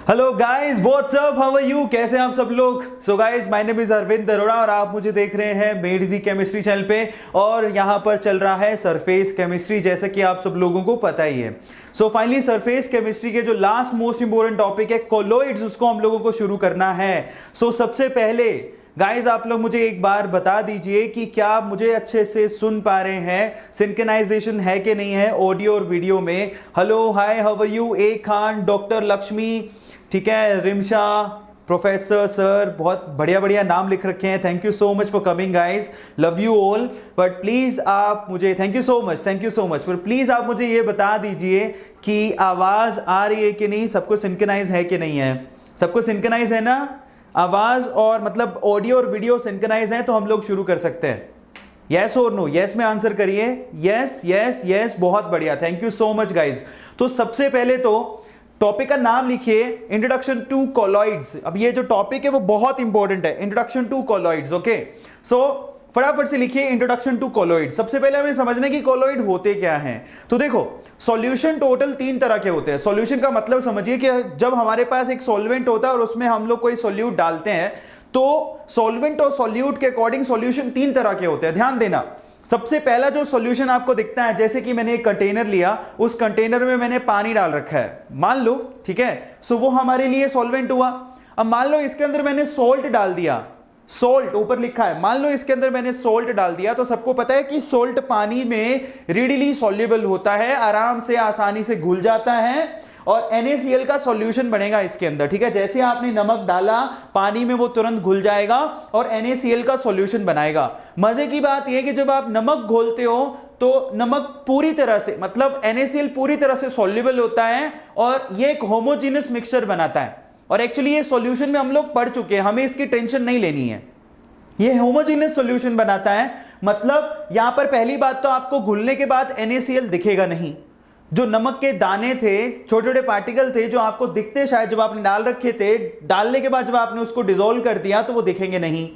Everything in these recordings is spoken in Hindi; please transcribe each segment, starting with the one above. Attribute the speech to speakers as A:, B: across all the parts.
A: Hello guys, what's up, how are you, कैसे हैं आप सब लोग। So guys, my name is Arvind Arora और आप मुझे देख रहे हैं मेड इजी केमिस्ट्री चैनल पे। और यहाँ पर चल रहा है सरफेस केमिस्ट्री, जैसा कि आप सब लोगों को पता ही है। सो फाइनली सरफेस केमिस्ट्री के जो लास्ट मोस्ट इंपोर्टेंट टॉपिक है कोलॉइड्स, उसको हम लोगों को शुरू करना है। सो सबसे पहले गाइज आप लोग मुझे एक बार बता दीजिए कि क्या आप मुझे अच्छे से सुन पा रहे हैं, सिंक्रोनाइजेशन है कि नहीं है ऑडियो और वीडियो में। Hello, hi, how are you, A Khan, doctor Lakshmi, ठीक है, रिमशा, प्रोफेसर सर, बहुत बढ़िया बढ़िया नाम लिख रखे हैं। Thank you so much for coming guys, love you all. But please आप मुझे थैंक यू सो मच, पर प्लीज आप मुझे ये बता दीजिए कि आवाज आ रही है कि नहीं, सबको सिंक्रोनाइज है कि नहीं है। सबको सिंक्रोनाइज है ना, आवाज और मतलब ऑडियो और वीडियो सिंक्रोनाइज है, तो हम लोग शुरू कर सकते हैं। यस और नो, यस में आंसर करिए। यस यस यस, बहुत बढ़िया, thank you so much guys. तो सबसे पहले तो टॉपिक का नाम लिखिए, इंट्रोडक्शन टू कोलॉइड्स। अब ये जो टॉपिक है वो बहुत इंपॉर्टेंट है, इंट्रोडक्शन टू कोलॉइड्स। ओके, सो फटाफट से लिखिए इंट्रोडक्शन टू कोलॉइड। सबसे पहले हमें समझना कि कोलॉइड होते क्या हैं। तो देखो, सॉल्यूशन टोटल 3 तरह के होते हैं। सॉल्यूशन का मतलब समझिए कि जब हमारे पास एक सॉल्वेंट होता है और उसमें हम लोग कोई सॉल्यूट डालते हैं, तो सॉल्वेंट और सॉल्यूट के अकॉर्डिंग सॉल्यूशन 3 तरह के होते हैं। ध्यान देना, सबसे पहला जो सॉल्यूशन आपको दिखता है, जैसे कि मैंने एक कंटेनर लिया, उस कंटेनर में मैंने पानी डाल रखा है, मान लो, ठीक है, सो वो हमारे लिए सॉल्वेंट हुआ। अब मान लो इसके अंदर मैंने सोल्ट डाल दिया, सोल्ट ऊपर लिखा है, मान लो इसके अंदर मैंने सोल्ट डाल दिया, तो सबको पता है कि सोल्ट पानी में रिडीली सॉल्युबल होता है, आराम से आसानी से घुल जाता है और NaCl का सॉल्यूशन बनेगा इसके अंदर। ठीक है, जैसे आपने नमक डाला पानी में वो तुरंत घुल जाएगा और NaCl का सॉल्यूशन बनाएगा। मजे की बात यह कि जब आप नमक घोलते हो तो नमक पूरी तरह से मतलब NaCl पूरी तरह से सॉल्युबल होता है और ये एक होमोजेनियस मिक्सचर बनाता है। और एक्चुअली ये सॉल्यूशन में हम लोग पढ़ चुके हैं, हमें इसकी टेंशन नहीं लेनी है। ये होमोजेनियस सॉल्यूशन बनाता है, मतलब यहां पर पहली बात तो आपको घुलने के बाद NaCl दिखेगा नहीं। जो नमक के दाने थे, छोटे छोटे पार्टिकल थे जो आपको दिखते शायद जब आपने डाल रखे थे, डालने के बाद जब आपने उसको डिसॉल्व कर दिया तो वो दिखेंगे नहीं।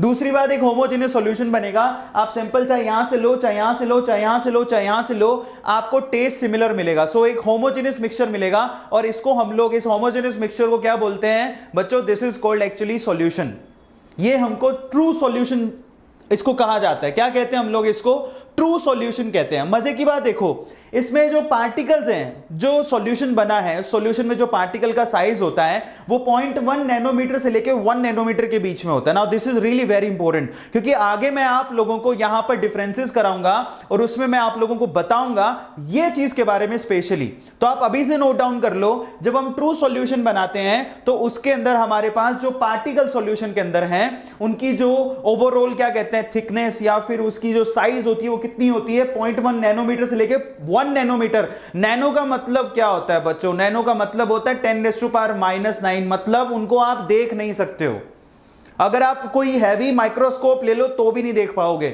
A: दूसरी बात, एक होमोजेनियस सॉल्यूशन बनेगा। आप सिंपल चाहे यहां से लो, चाहे यहां से लो, चाहे यहां से लो, चाहे यहां से लो, आपको टेस्ट सिमिलर मिलेगा। सो एक होमोजेनियस मिक्सचर मिलेगा और इसको हम लोग, इस होमोजेनियस मिक्सचर को क्या बोलते हैं बच्चों, this is called actually solution. ये हमको ट्रू सॉल्यूशन इसको कहा जाता है। क्या कहते हैं हम लोग इसको? ट्रू सॉल्यूशन कहते हैं। मजे की बात देखो, इसमें जो पार्टिकल्स हैं, जो सॉल्यूशन बना है, सॉल्यूशन में जो पार्टिकल का साइज होता है वो 0.1 नैनोमीटर से लेके 1 नैनोमीटर के बीच में होता है। Now this is really very important, क्योंकि आगे मैं आप लोगों को यहां पर डिफरेंसेस कराऊंगा और उसमें मैं आप लोगों को बताऊंगा ये चीज के बारे में स्पेशली। तो आप अभी से नोट डाउन कर लो, जब हम ट्रू सॉल्यूशन बनाते हैं तो उसके अंदर हमारे पास जो पार्टिकल सॉल्यूशन के अंदर हैं उनकी जो ओवरऑल क्या कहते हैं थिकनेस या फिर उसकी जो साइज होती है वो कितनी होती है? 0.1 नैनोमीटर से लेके 1 नैनोमीटर। नैनो का मतलब क्या होता है बच्चों? नैनो का मतलब होता है 10⁻⁹, मतलब उनको आप देख नहीं सकते हो। अगर आप कोई हैवी माइक्रोस्कोप ले लो तो भी नहीं देख पाओगे,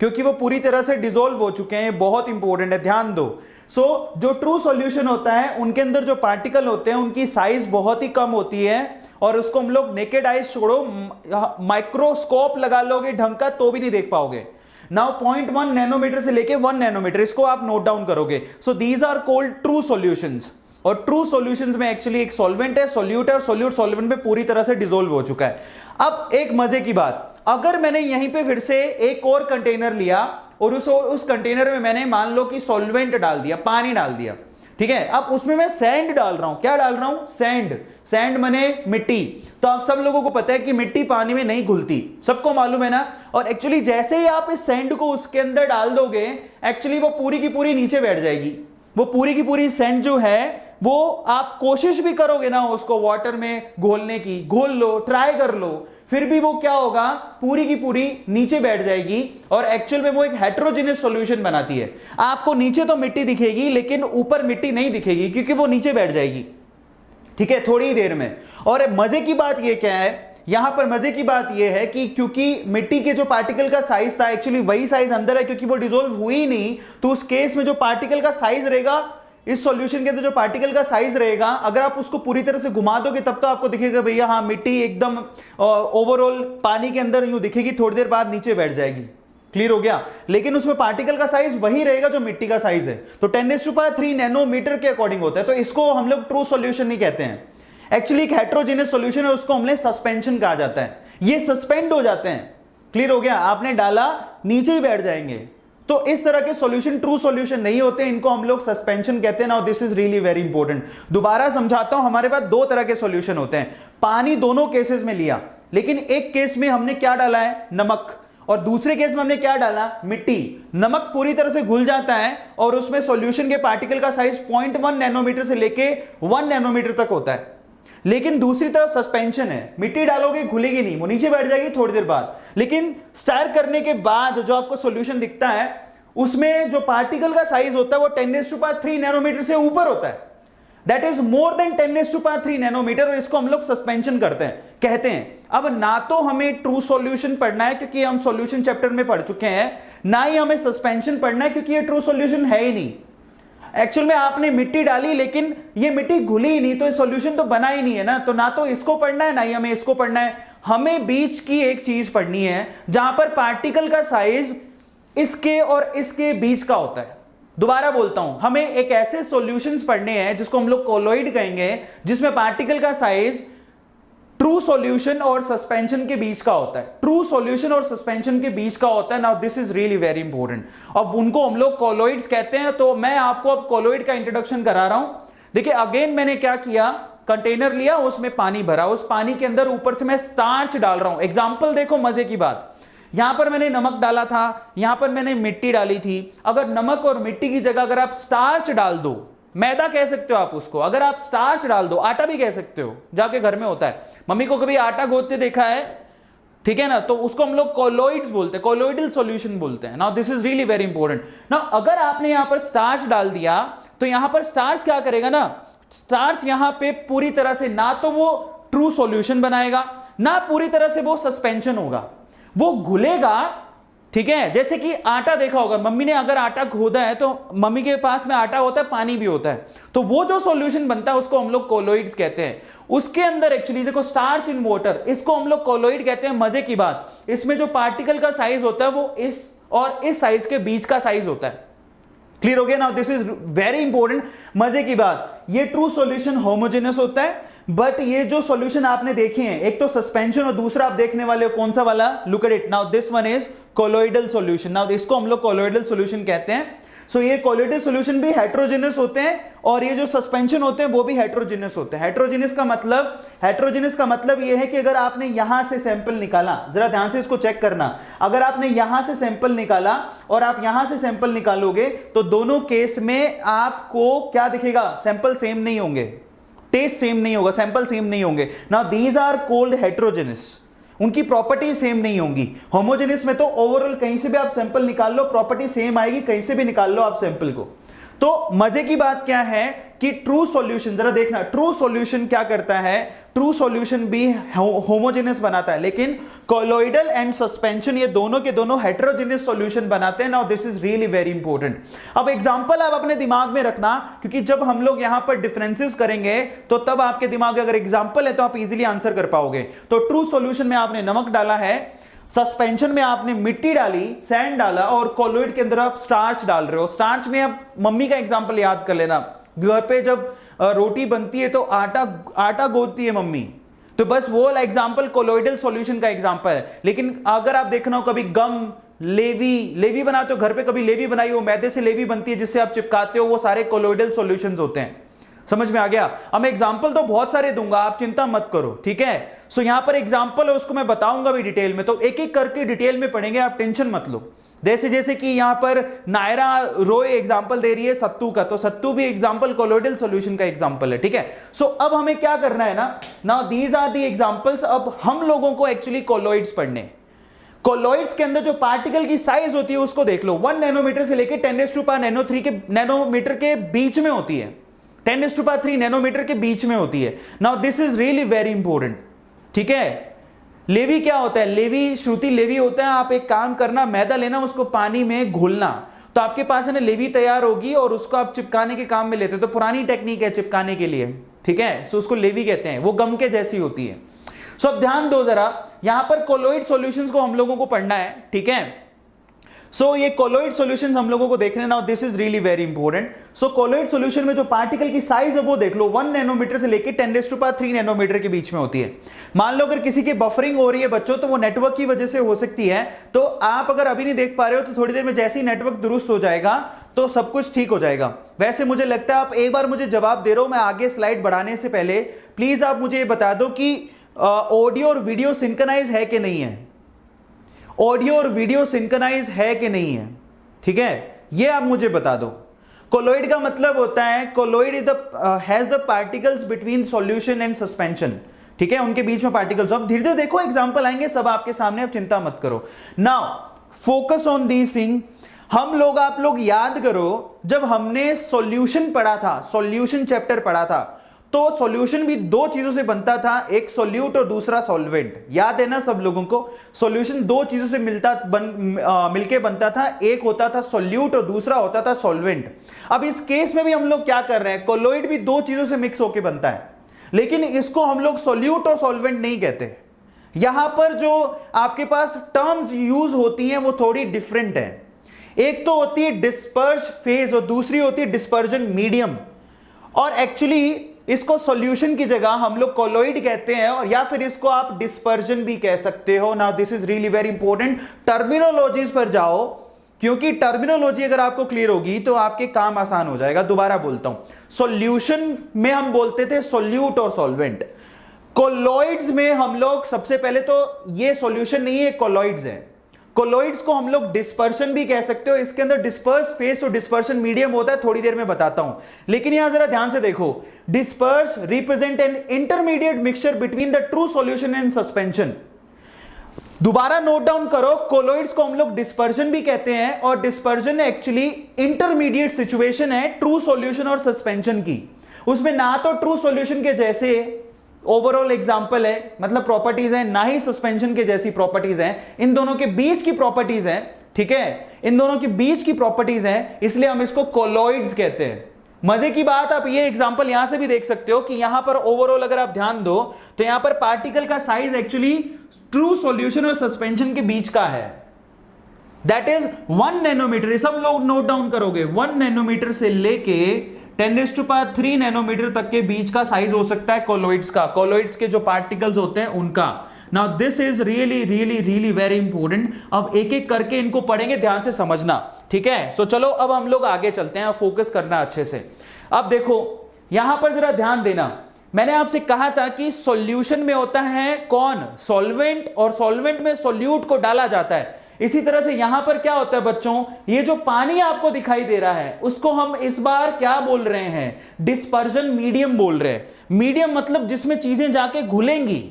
A: क्योंकि वो पूरी तरह से डिसॉल्व हो चुके हैं। बहुत इंपॉर्टेंट है, ध्यान दो। सो जो ट्रू सॉल्यूशन होता है उनके अंदर जो पार्टिकल होते हैं उनकी साइज बहुत ही कम होती है और उसको हम लोग नेकेड आइज छोड़ो, माइक्रोस्कोप लगा लोगे ढंग का तो भी नहीं देख पाओगे। नाउ 0.1 नैनोमीटर से लेके 1 नैनोमीटर, इसको आप नोट डाउन करोगे। So these are called true solutions. और ट्रू सॉल्यूशंस में एक्चुअली एक सॉल्वेंट है, सॉल्यूट है और सॉल्यूट सॉल्वेंट में पूरी तरह से डिसॉल्व हो चुका है। अब एक मजे की बात, अगर मैंने यहीं पे फिर से एक और कंटेनर लिया और उस कंटेनर में मैंने मान लो कि सॉल्वेंट डाल दिया, पानी डाल दिया, ठीक है, अब उसमें मैं सैंड डाल रहा हूं। क्या डाल रहा हूं? सैंड। सैंड माने मिट्टी। तो आप सब लोगों को पता है कि मिट्टी पानी में नहीं घुलती, सबको मालूम है ना। और एक्चुअली जैसे ही आप इस सैंड को उसके अंदर डाल दोगे, एक्चुअली वो पूरी की पूरी नीचे बैठ जाएगी। वो पूरी की पूरी सैंड जो है वो आप कोशिश भी करोगे ना उसको वाटर में घोलने की, घोल लो, ट्राई कर लो, फिर भी वो क्या होगा? पूरी की पूरी नीचे बैठ जाएगी और एक्चुअल में वो एक हेटेरोजेनियस सॉल्यूशन बनाती है। आपको नीचे तो मिट्टी दिखेगी लेकिन ऊपर मिट्टी नहीं दिखेगी, क्योंकि वो नीचे बैठ जाएगी, ठीक है, थोड़ी ही देर में। और मजे की बात ये क्या है, यहां पर मजे की बात यह है कि क्योंकि मिट्टी के जो पार्टिकल का साइज था एक्चुअली वही साइज अंदर है, क्योंकि वो डिसॉल्व हुई नहीं, तो उस केस में जो पार्टिकल का साइज रहेगा, इस सॉल्यूशन के अंदर जो पार्टिकल का साइज रहेगा, अगर आप उसको पूरी तरह से घुमा दोगे तब तो आपको दिखेगा भैया हाँ मिट्टी एकदम ओवरऑल पानी के अंदर यूं दिखेगी, थोड़ी देर बाद नीचे बैठ जाएगी। क्लियर हो गया? लेकिन उसमें पार्टिकल का साइज वही रहेगा जो मिट्टी का साइज है, तो 10⁻³ नैनोमीटर के अकॉर्डिंग होता है। तो इसको हम लोग ट्रू सॉल्यूशन नहीं कहते हैं। एक्चुअली एक हेट्रोजेनियस सॉल्यूशन है, उसको हमने सस्पेंशन कहा जाता है। ये सस्पेंड हो जाते हैं। क्लियर हो गया? आपने डाला नीचे ही बैठ जाएंगे। तो इस तरह के सॉल्यूशन ट्रू सॉल्यूशन नहीं होते, इनको हम लोग सस्पेंशन कहते हैं। Now this is really very important. दोबारा समझाता हूं, हमारे पास दो तरह के सॉल्यूशन होते हैं। पानी दोनों केसेस में लिया, लेकिन एक केस में हमने क्या डाला है? नमक, और दूसरे केस में हमने क्या डाला? मिट्टी। नमक पूरी तरह से घुल जाता है और उसमें सॉल्यूशन के पार्टिकल का साइज 0.1 नैनोमीटर से लेके 1 नैनोमीटर तक होता है। लेकिन दूसरी तरफ सस्पेंशन है, मिट्टी डालोगे घुलेगी नहीं, वो नीचे बैठ जाएगी थोड़ी देर बाद। लेकिन स्टार करने के बाद जो आपको सॉल्यूशन दिखता है उसमें जो पार्टिकल का साइज होता है वो 10³ नैनोमीटर से ऊपर होता है। That is more than 10³ nanometre, और इसको हम लोग सस्पेंशन कहते हैं। अब ना तो हमें ट्रू सॉल्यूशन पढ़ना है क्योंकि हम सॉल्यूशन चैप्टर में पढ़ चुके हैं, ना ही हमें सस्पेंशन पढ़ना है क्योंकि ये ट्रू सॉल्यूशन है ही नहीं। एक्चुअल में आपने मिट्टी डाली लेकिन ये मिट्टी घुली ही नहीं, तो सॉल्यूशन तो बना ही नहीं है ना। तो ना तो इसको पढ़ना है, ना ही हमें इसको पढ़ना है। हमें बीच की एक चीज पढ़नी है जहां पर पार्टिकल का साइज इसके और इसके बीच का होता है। दोबारा बोलता हूं, हमें एक ऐसे सॉल्यूशंस पढ़ने हैं जिसको हम लोग कोलॉइड कहेंगे, जिसमें पार्टिकल का साइज ट्रू सॉल्यूशन और सस्पेंशन के बीच का होता है। ट्रू सॉल्यूशन और सस्पेंशन के बीच का होता है। Now this is really very important. अब उनको हम लोग कोलॉइड्स कहते हैं। तो मैं आपको अब कोलॉइड का इंट्रोडक्शन करा रहा हूं। देखिए अगेन मैंने क्या किया, कंटेनर लिया, उसमें पानी भरा, उस पानी के अंदर ऊपर से मैं स्टार्च डाल रहा हूं। एग्जाम्पल देखो, मजे की बात, यहां पर मैंने नमक डाला था, यहां पर मैंने मिट्टी डाली थी। अगर नमक और मिट्टी की जगह अगर आप स्टार्च डाल दो, मैदा कह सकते हो आप उसको, अगर आप स्टार्च डाल दो, आटा भी कह सकते हो, जाके घर में होता है। मम्मी को कभी आटा गूंथते देखा है, ठीक है ना? तो उसको हम लोग कोलॉइड्स बोलते हैं, कोलॉइडल सॉल्यूशन बोलते हैं। Now this is really very important. Now अगर आपने यहां पर स्टार्च डाल दिया तो यहां पर स्टार्च क्या करेगा ना, स्टार्च यहां पे पूरी तरह से ना तो वो ट्रू सॉल्यूशन बनाएगा, ना पूरी तरह से वो सस्पेंशन होगा, वो घुलेगा। ठीक है, जैसे कि आटा देखा होगा, मम्मी ने अगर आटा खोदा है तो मम्मी के पास में आटा होता है, पानी भी होता है, तो वो जो सॉल्यूशन बनता है उसको हम लोग कोलॉइड्स कहते हैं। उसके अंदर एक्चुअली देखो स्टार्च इन वाटर, इसको हम लोग कोलॉइड कहते हैं। मजे की बात, इसमें जो पार्टिकल का साइज होता है वो इस और इस साइज के बीच का साइज होता है। क्लियर हो गया? Now this is very important. मजे की बात, ये ट्रू सॉल्यूशन होमोजेनस होता है, बट ये जो सॉल्यूशन आपने देखे हैं, एक तो सस्पेंशन और दूसरा आप देखने वाले हो कौन सा वाला, look at it. Now this one is colloidal solution. Now इसको हम लोग कोलॉइडल सॉल्यूशन कहते हैं। सो ये कोलॉइडल सॉल्यूशन भी हेट्रोजेनस होते हैं, और ये जो सस्पेंशन होते हैं वो भी हेट्रोजेनस होते हैं। हेट्रोजेनस का मतलब ये है कि अगर आपने यहां से सैंपल निकाला, जरा ध्यान से इसको चेक करना, अगर आपने यहां से सैंपल निकाला और आप यहां से सैंपल निकालोगे तो दोनों केस में आपको क्या दिखेगा? सैंपल सेम नहीं होंगे, टेस्ट सेम नहीं होगा, सैंपल सेम नहीं होंगे। Now these are called heterogeneous, उनकी प्रॉपर्टी सेम नहीं होंगी। होमोजेनस में तो ओवरऑल कहीं से भी आप सैंपल निकाल लो प्रॉपर्टी सेम आएगी, कहीं से भी निकाल लो आप सैंपल को। तो मजे की बात क्या है कि ट्रू सॉल्यूशन, जरा देखना, ट्रू सॉल्यूशन क्या करता है, ट्रू सॉल्यूशन भी होमोजेनस बनाता है, लेकिन कोलॉइडल एंड सस्पेंशन ये दोनों के दोनों हेट्रोजेनस सॉल्यूशन बनाते हैं। Now this is really very important. अब एग्जांपल आप अपने दिमाग में रखना, क्योंकि जब हम लोग यहां पर डिफरेंसेस करेंगे तो तब आपके दिमाग में अगर एग्जांपल है तो आप इजीली आंसर कर पाओगे। तो ट्रू सॉल्यूशन में आपने नमक डाला है, सस्पेंशन में आपने मिट्टी डाली, सैंड डाला, और कोलॉइड के अंदर आप स्टार्च डाल रहे हो। स्टार्च में आप मम्मी का एग्जांपल याद कर लेना, घर पे जब रोटी बनती है तो आटा गूंथती है मम्मी, तो बस वो वाला एग्जांपल कोलॉइडल सॉल्यूशन का एग्जांपल है। लेकिन अगर आप देखना हो कभी गम, लेवी बनाते हो घर पे, कभी लेवी बनाई हो, मैदे से लेवी बनती है जिससे आप चिपकाते हो, वो सारे कोलॉइडल सॉल्यूशंस होते हैं। समझ में आ गया? अब मैं एग्जांपल तो बहुत सारे दूंगा, आप चिंता मत करो, ठीक है? सो यहां पर एग्जांपल है, उसको मैं बताऊंगा भी डिटेल में, तो एक एक करके डिटेल में पढ़ेंगे, आप टेंशन मत लो। जैसे कि यहां पर नायरा रोय एग्जांपल दे रही है सत्तू का, तो सत्तू भी एग्जांपल कोलॉइडल सॉल्यूशन का एग्जांपल है, ठीक है? सो अब हमें क्या करना है ना, now these are the examples. अब हम लोगों को एक्चुअली कोलॉइड्स पढ़ने, कोलॉइड्स के अंदर जो पार्टिकल की साइज होती है उसको देख लो, 1 नैनोमीटर से लेकर 10³ के नैनोमीटर के बीच में होती है, 10³ नैनोमीटर के बीच में होती है। Now this is really very important, ठीक है? लेवी क्या होता है? लेवी, श्रुति लेवी होता है। आप एक काम करना, मैदा लेना, उसको पानी में घोलना, तो आपके पास है ना लेवी तैयार होगी, और उसको आप चिपकाने के काम में लेते हो। तो पुरानी टेक्निक है चिपकाने के लिए, ठीक है? सो उसको लेवी कहते हैं, वो गम के जैसी होती है। सो अब ध्यान दो जरा, यहां पर कोलॉइड सॉल्यूशंस को हम लोगों को पढ़ना है, ठीक है? सो ये कोलोइड सॉल्यूशन हम लोगों को देखने ना, this is really very important. So colloid solution में जो पार्टिकल की साइज है वो देख लो 1 नैनोमीटर से लेके 10⁻³ नैनोमीटर के बीच में होती है। मान लो अगर किसी की बफरिंग हो रही है बच्चों, तो वो नेटवर्क की वजह से हो सकती है। तो आप अगर अभी नहीं देख पा रहे हो तो थोड़ी देर में जैसे ही नेटवर्क दुरुस्त हो जाएगा तो सब कुछ ठीक हो जाएगा। वैसे मुझे लगता है आप एक बार मुझे जवाब दे रहे हो, मैं आगे स्लाइड बढ़ाने से पहले प्लीज आप मुझे ये बता दो कि ऑडियो और वीडियो सिंक्रोनाइज है कि नहीं है। ऑडियो और वीडियो सिंक्रोनाइज है कि नहीं है, ठीक है, ये आप मुझे बता दो। कोलोइड का मतलब होता है, colloid is the has the particles between solution and suspension, ठीक है, उनके बीच में पार्टिकल्स। अब धीरे धीरे देखो एग्जांपल आएंगे सब आपके सामने, अब चिंता मत करो। Now focus on this thing. हम लोग, आप लोग याद करो, जब हमने सॉल्यूशन पढ़ा था, सॉल्यूशन चैप्टर पढ़ा था, तो सॉल्यूशन भी दो चीजों से बनता था, एक सॉल्यूट और दूसरा सॉल्वेंट। याद है ना सब लोगों को? सॉल्यूशन दो चीजों से मिलके बनता था, एक होता था सॉल्यूट और दूसरा होता था सॉल्वेंट। अब इस केस में भी हम लोग क्या कर रहे हैं, कोलोइड भी दो चीजों से मिक्स होकर बनता है, लेकिन इसको हम लोग सॉल्यूट और सॉल्वेंट नहीं कहते। यहां पर जो आपके पास टर्म्स यूज होती हैं वो थोड़ी डिफरेंट है। एक तो होती है डिस्पर्ज फेज और दूसरी होती है डिस्पर्जन मीडियम। और एक्चुअली इसको सॉल्यूशन की जगह हम लोग कोलोइड कहते हैं, और या फिर इसको आप डिस्पर्जन भी कह सकते हो। Now this is really very important, terminologies पर जाओ, क्योंकि टर्मिनोलॉजी अगर आपको क्लियर होगी तो आपके काम आसान हो जाएगा। दोबारा बोलता हूं, सॉल्यूशन में हम बोलते थे सॉल्यूट और सॉल्वेंट। कोलोइड्स में हम लोग, सबसे पहले तो ये सॉल्यूशन नहीं है, कोलोइड्स है। कोलोइड्स को हम लोग डिस्पर्शन भी कह सकते हो। इसके अंदर डिस्पर्स फेस और डिस्पर्शन मीडियम होता है, थोड़ी देर में बताता हूं। लेकिन यहां जरा ध्यान से देखो, disperse represent an intermediate mixture between the true solution and suspension. दोबारा नोट डाउन करो, कोलोइड्स को हम लोग डिस्पर्शन भी कहते हैं, और डिस्पर्शन एक्चुअली इंटरमीडिएट सिचुएशन है ट्रू सॉल्यूशन और सस्पेंशन की। उसमें ना तो ट्रू सॉल्यूशन के जैसे ओवरऑल एग्जांपल है, मतलब प्रॉपर्टीज है, ना ही सस्पेंशन के जैसी प्रॉपर्टीज हैं। इन दोनों के बीच की प्रॉपर्टीज हैं, ठीक है, इन दोनों के बीच की प्रॉपर्टीज हैं, इसलिए हम इसको कोलोइड्स कहते हैं। मजे की बात, आप ये एग्जांपल यहां से भी देख सकते हो कि यहां पर ओवरऑल अगर आप ध्यान दो तो यहां पर पार्टिकल का साइज एक्चुअली ट्रू सॉल्यूशन और सस्पेंशन के बीच का है, दैट इज 1 नैनोमीटर। ये सब लोग नोट डाउन करोगे, 1 नैनोमीटर से लेके 10⁻³ नैनोमीटर तक के बीच का साइज हो सकता है कोलोइड्स का, कोलोइड्स के जो पार्टिकल्स होते हैं उनका। Now this is really really really very important. अब एक एक करके इनको पढ़ेंगे, ध्यान से समझना, ठीक है। सो चलो अब हम लोग आगे चलते हैं, फोकस करना अच्छे से। अब देखो यहां पर जरा ध्यान देना, मैंने आपसे कहा था कि सॉल्यूशन में होता है कौन, सॉल्वेंट, और सॉल्वेंट में सॉल्यूट को डाला जाता है। इसी तरह से यहां पर क्या होता है बच्चों, ये जो पानी आपको दिखाई दे रहा है उसको हम इस बार क्या बोल रहे हैं, डिस्पर्जन मीडियम बोल रहे हैं। मीडियम मतलब जिसमें चीजें जाके घुलेंगी।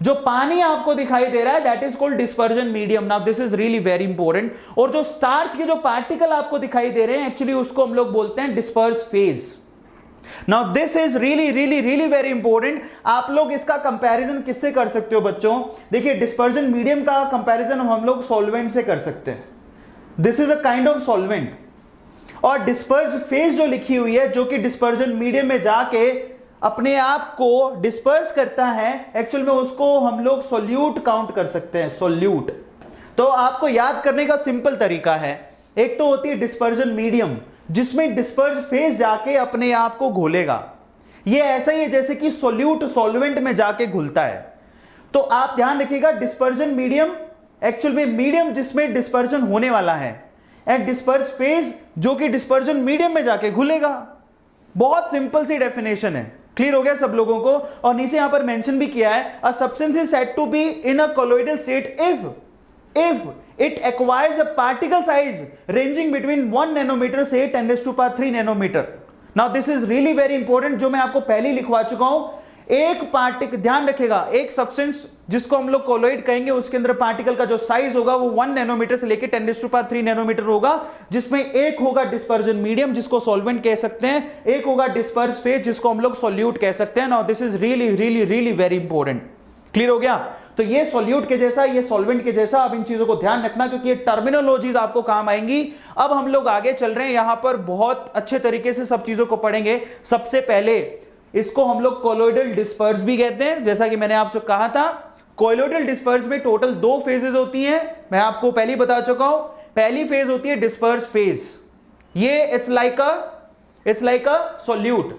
A: जो पानी आपको दिखाई दे रहा है that is called dispersion medium. Now this is really very important. और जो स्टार्च के जो पार्टिकल आपको दिखाई दे रहे हैं एक्चुअली उसको हम लोग बोलते हैं disperse phase. Now this is really really really very important. आप लोग इसका कंपैरिजन किससे कर सकते हो बच्चों, देखिए डिस्पर्जन मीडियम का कंपैरिजन हम लोग सॉल्वेंट से कर सकते हैं। This is a kind of solvent. और डिस्पर्ज फेज जो लिखी हुई है, जो कि डिस्पर्जन मीडियम में जाके अपने आप को डिस्पर्स करता है, एक्चुअल में उसको हम लोग सॉल्यूट काउंट कर सकते हैं, सॉल्यूट। तो आपको याद करने का सिंपल तरीका है, एक तो होती है डिस्पर्जन मीडियम जिसमें डिस्पर्स फेज जाके अपने आप को घोलेगा। ये ऐसा ही है जैसे कि सॉल्यूट सॉल्वेंट में जाके घुलता है। तो आप ध्यान रखिएगा, डिस्पर्जन मीडियम एक्चुअल में मीडियम जिसमें डिस्पर्जन होने वाला है, एंड डिस्पर्स फेज जो कि डिस्पर्जन मीडियम में जाके घुलेगा। बहुत सिंपल सी डेफिनेशन है, क्लियर हो गया सब लोगों को। और नीचे यहां पर मेंशन भी किया है, a substance is said to be in a colloidal state if it acquires a particle size ranging between 1 nanometer से 10⁻³ nanometer. Now this is really very important, जो मैं आपको पहले ही लिखवा चुका हूं। एक पार्टिकल, ध्यान रखेगा, एक सब्सटेंस जिसको हम लोग कोलोइड कहेंगे उसके अंदर पार्टिकल का जो साइज होगा वो 1 नैनोमीटर से लेकर 10⁻³ नैनोमीटर होगा, जिसमें एक होगा डिस्पर्जन मीडियम जिसको सॉल्वेंट कह सकते हैं, एक होगा डिस्पर्स फेज जिसको हम लोग सॉल्यूट कह सकते हैं। Now this is really really really very important. Clear हो गया? तो ये सॉल्यूट के जैसा, ये सॉल्वेंट के जैसा। अब इन चीजों को ध्यान रखना क्योंकि ये टर्मिनोलॉजीज आपको काम आएंगी। अब हम लोग आगे चल रहे हैं, यहां पर बहुत अच्छे तरीके से सब चीजों को पढ़ेंगे। सबसे पहले इसको हम लोग कोलोइडल डिस्पर्स भी कहते हैं, जैसा कि मैंने आपसे कहा था। कोलोइडल डिस्पर्स में टोटल 2 फेजेस होती हैं, मैं आपको पहले ही बता चुका हूं। पहली फेज होती है डिस्पर्स फेज, ये it's like a solute,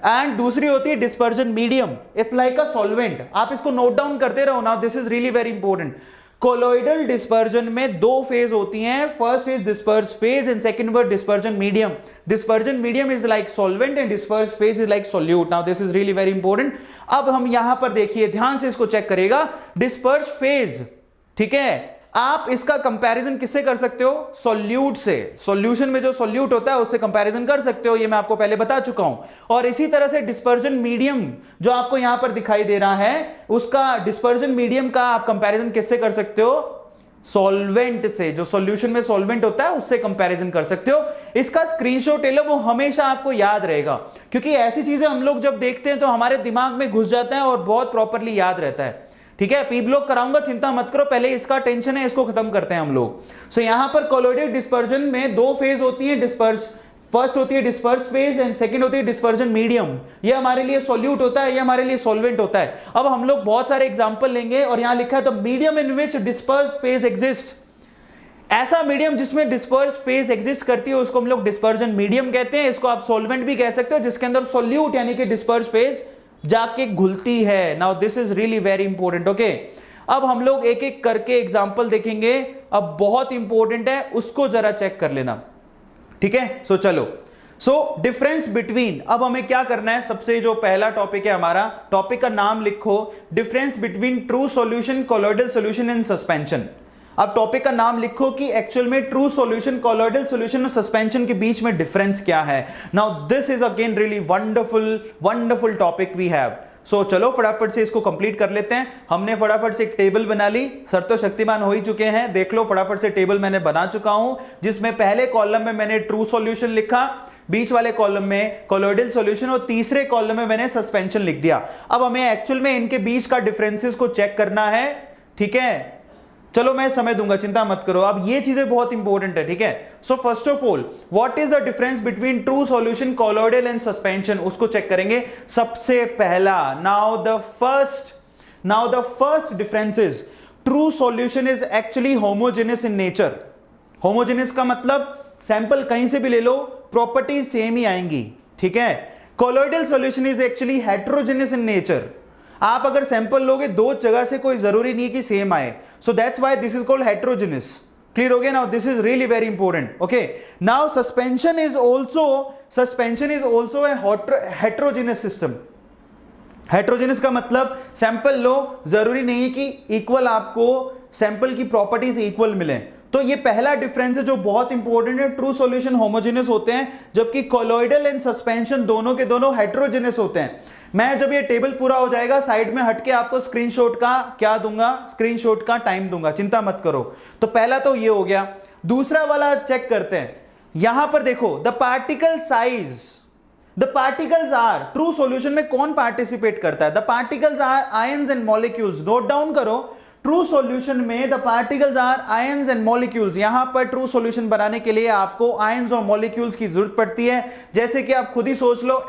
A: and दूसरी होती है dispersion medium, it's like a solvent. आप इसको नोट डाउन करते रहो ना, this is really very important. Colloidal dispersion में दो फेज होती हैं, first is disperse phase and second word dispersion medium. Dispersion medium is like solvent and disperse phase is like solute. Now this is really very important. अब हम यहां पर देखिए, ध्यान से इसको चेक करेगा, डिस्पर्स फेज, ठीक है, आप इसका कंपैरिजन किससे कर सकते हो? सॉल्यूट से। सॉल्यूशन में जो सॉल्यूट होता है उससे कंपैरिजन कर सकते हो, ये मैं आपको पहले बता चुका हूं। और इसी तरह से डिस्पर्जन मीडियम जो आपको यहां पर दिखाई दे रहा है, उसका डिस्पर्जन मीडियम का आप कंपैरिजन किससे कर सकते हो? सॉल्वेंट से। जो सॉल्यूशन में सॉल्वेंट होता है उससे कंपैरिजन कर सकते हो। इसका स्क्रीनशॉट ले लो, वो हमेशा आपको याद रहेगा, क्योंकि ऐसी चीजें हम लोग जब देखते हैं तो हमारे दिमाग में घुस जाता है और बहुत प्रॉपरली याद रहता है। ठीक है, पी ब्लॉक कराऊंगा, चिंता मत करो, पहले इसका टेंशन है, इसको खत्म करते हैं हम लोग। सो यहां पर कोलोइडल डिस्पर्जन में दो फेज होती है, डिस्पर्स, फर्स्ट होती है डिस्पर्स फेज एंड सेकंड होती है डिस्पर्जन मीडियम। ये हमारे लिए सॉल्यूट होता है, ये हमारे लिए सॉल्वेंट होता है। अब हम लोग बहुत सारे एग्जांपल लेंगे और यहां लिखा है the medium in which disperse phase exist. ऐसा मीडियम जिसमें डिस्पर्स फेज एग्जिस्ट करती है उसको हम लोग डिस्पर्जन मीडियम कहते हैं। इसको आप सॉल्वेंट भी कह सकते हो, जिसके अंदर सॉल्यूट यानी कि डिस्पर्स फेज जाके घुलती है। Now this is really very important. Okay, अब हम लोग एक एक करके एग्जांपल देखेंगे, अब बहुत इंपॉर्टेंट है, उसको जरा चेक कर लेना, ठीक है। सो चलो, सो डिफरेंस बिटवीन, अब हमें क्या करना है, सबसे जो पहला टॉपिक है हमारा, टॉपिक का नाम लिखो, difference between true solution, colloidal solution and suspension. अब टॉपिक का नाम लिखो कि एक्चुअल में ट्रू सॉल्यूशन, कोलोइडल सॉल्यूशन और सस्पेंशन के बीच में डिफरेंस क्या है। Now this is again really wonderful topic we have. So चलो फटाफट से इसको कंप्लीट कर लेते हैं। हमने फटाफट से एक टेबल बना ली, सर तो शक्तिमान हो ही चुके हैं, देख लो फटाफट से टेबल मैंने बना चुका हूं, जिसमें पहले कॉलम में मैंने ट्रू सॉल्यूशन लिखा, बीच वाले कॉलम में कोलोइडल सॉल्यूशन और तीसरे कॉलम में मैंने सस्पेंशन लिख दिया। अब हमें एक्चुअल में इनके बीच का डिफरेंसेस को चेक करना है, ठीक है। चलो मैं समय दूंगा, चिंता मत करो, अब ये चीजें बहुत इंपॉर्टेंट है, ठीक है। So first of all, what is the difference between true solution, colloidal and suspension, उसको चेक करेंगे। सबसे पहला, now the first difference is true solution is actually homogeneous in nature. Homogeneous का मतलब सैंपल कहीं से भी ले लो, प्रॉपर्टी सेम ही आएंगी, ठीक है। Colloidal solution is actually heterogeneous in nature. आप अगर सैंपल लोगे दो जगह से, कोई जरूरी नहीं कि सेम आए, so that's why this is called heterogeneous. Clear हो गया? Now this is really very important. Okay, now suspension is also a heterogeneous system. Heterogeneous का मतलब सैंपल लो, जरूरी नहीं है कि इक्वल आपको सैंपल की प्रॉपर्टीज इक्वल मिले। तो ये पहला डिफरेंस है जो बहुत इंपॉर्टेंट है। ट्रू सॉल्यूशन होमोजेनियस होते हैं, जबकि कोलोइडल एंड सस्पेंशन दोनों के दोनों हेटेरोजेनियस होते हैं। मैं जब ये टेबल पूरा हो जाएगा साइड में हटके आपको स्क्रीनशॉट का क्या दूंगा, स्क्रीनशॉट का टाइम दूंगा, चिंता मत करो। तो पहला तो ये हो गया। दूसरा वाला चेक करते हैं, यहां पर देखो, the particle size, the particles are, true solution में कौन पार्टिसिपेट करता है? The particles are ions and molecules. Note down करो, ट्रू सॉल्यूशन में the particles are ions and molecules. यहां पर ट्रू सॉल्यूशन बनाने के लिए आपको आयंस और मॉलिक्यूल्स की जरूरत पड़ती है। जैसे कि आप खुद ही सोच लो,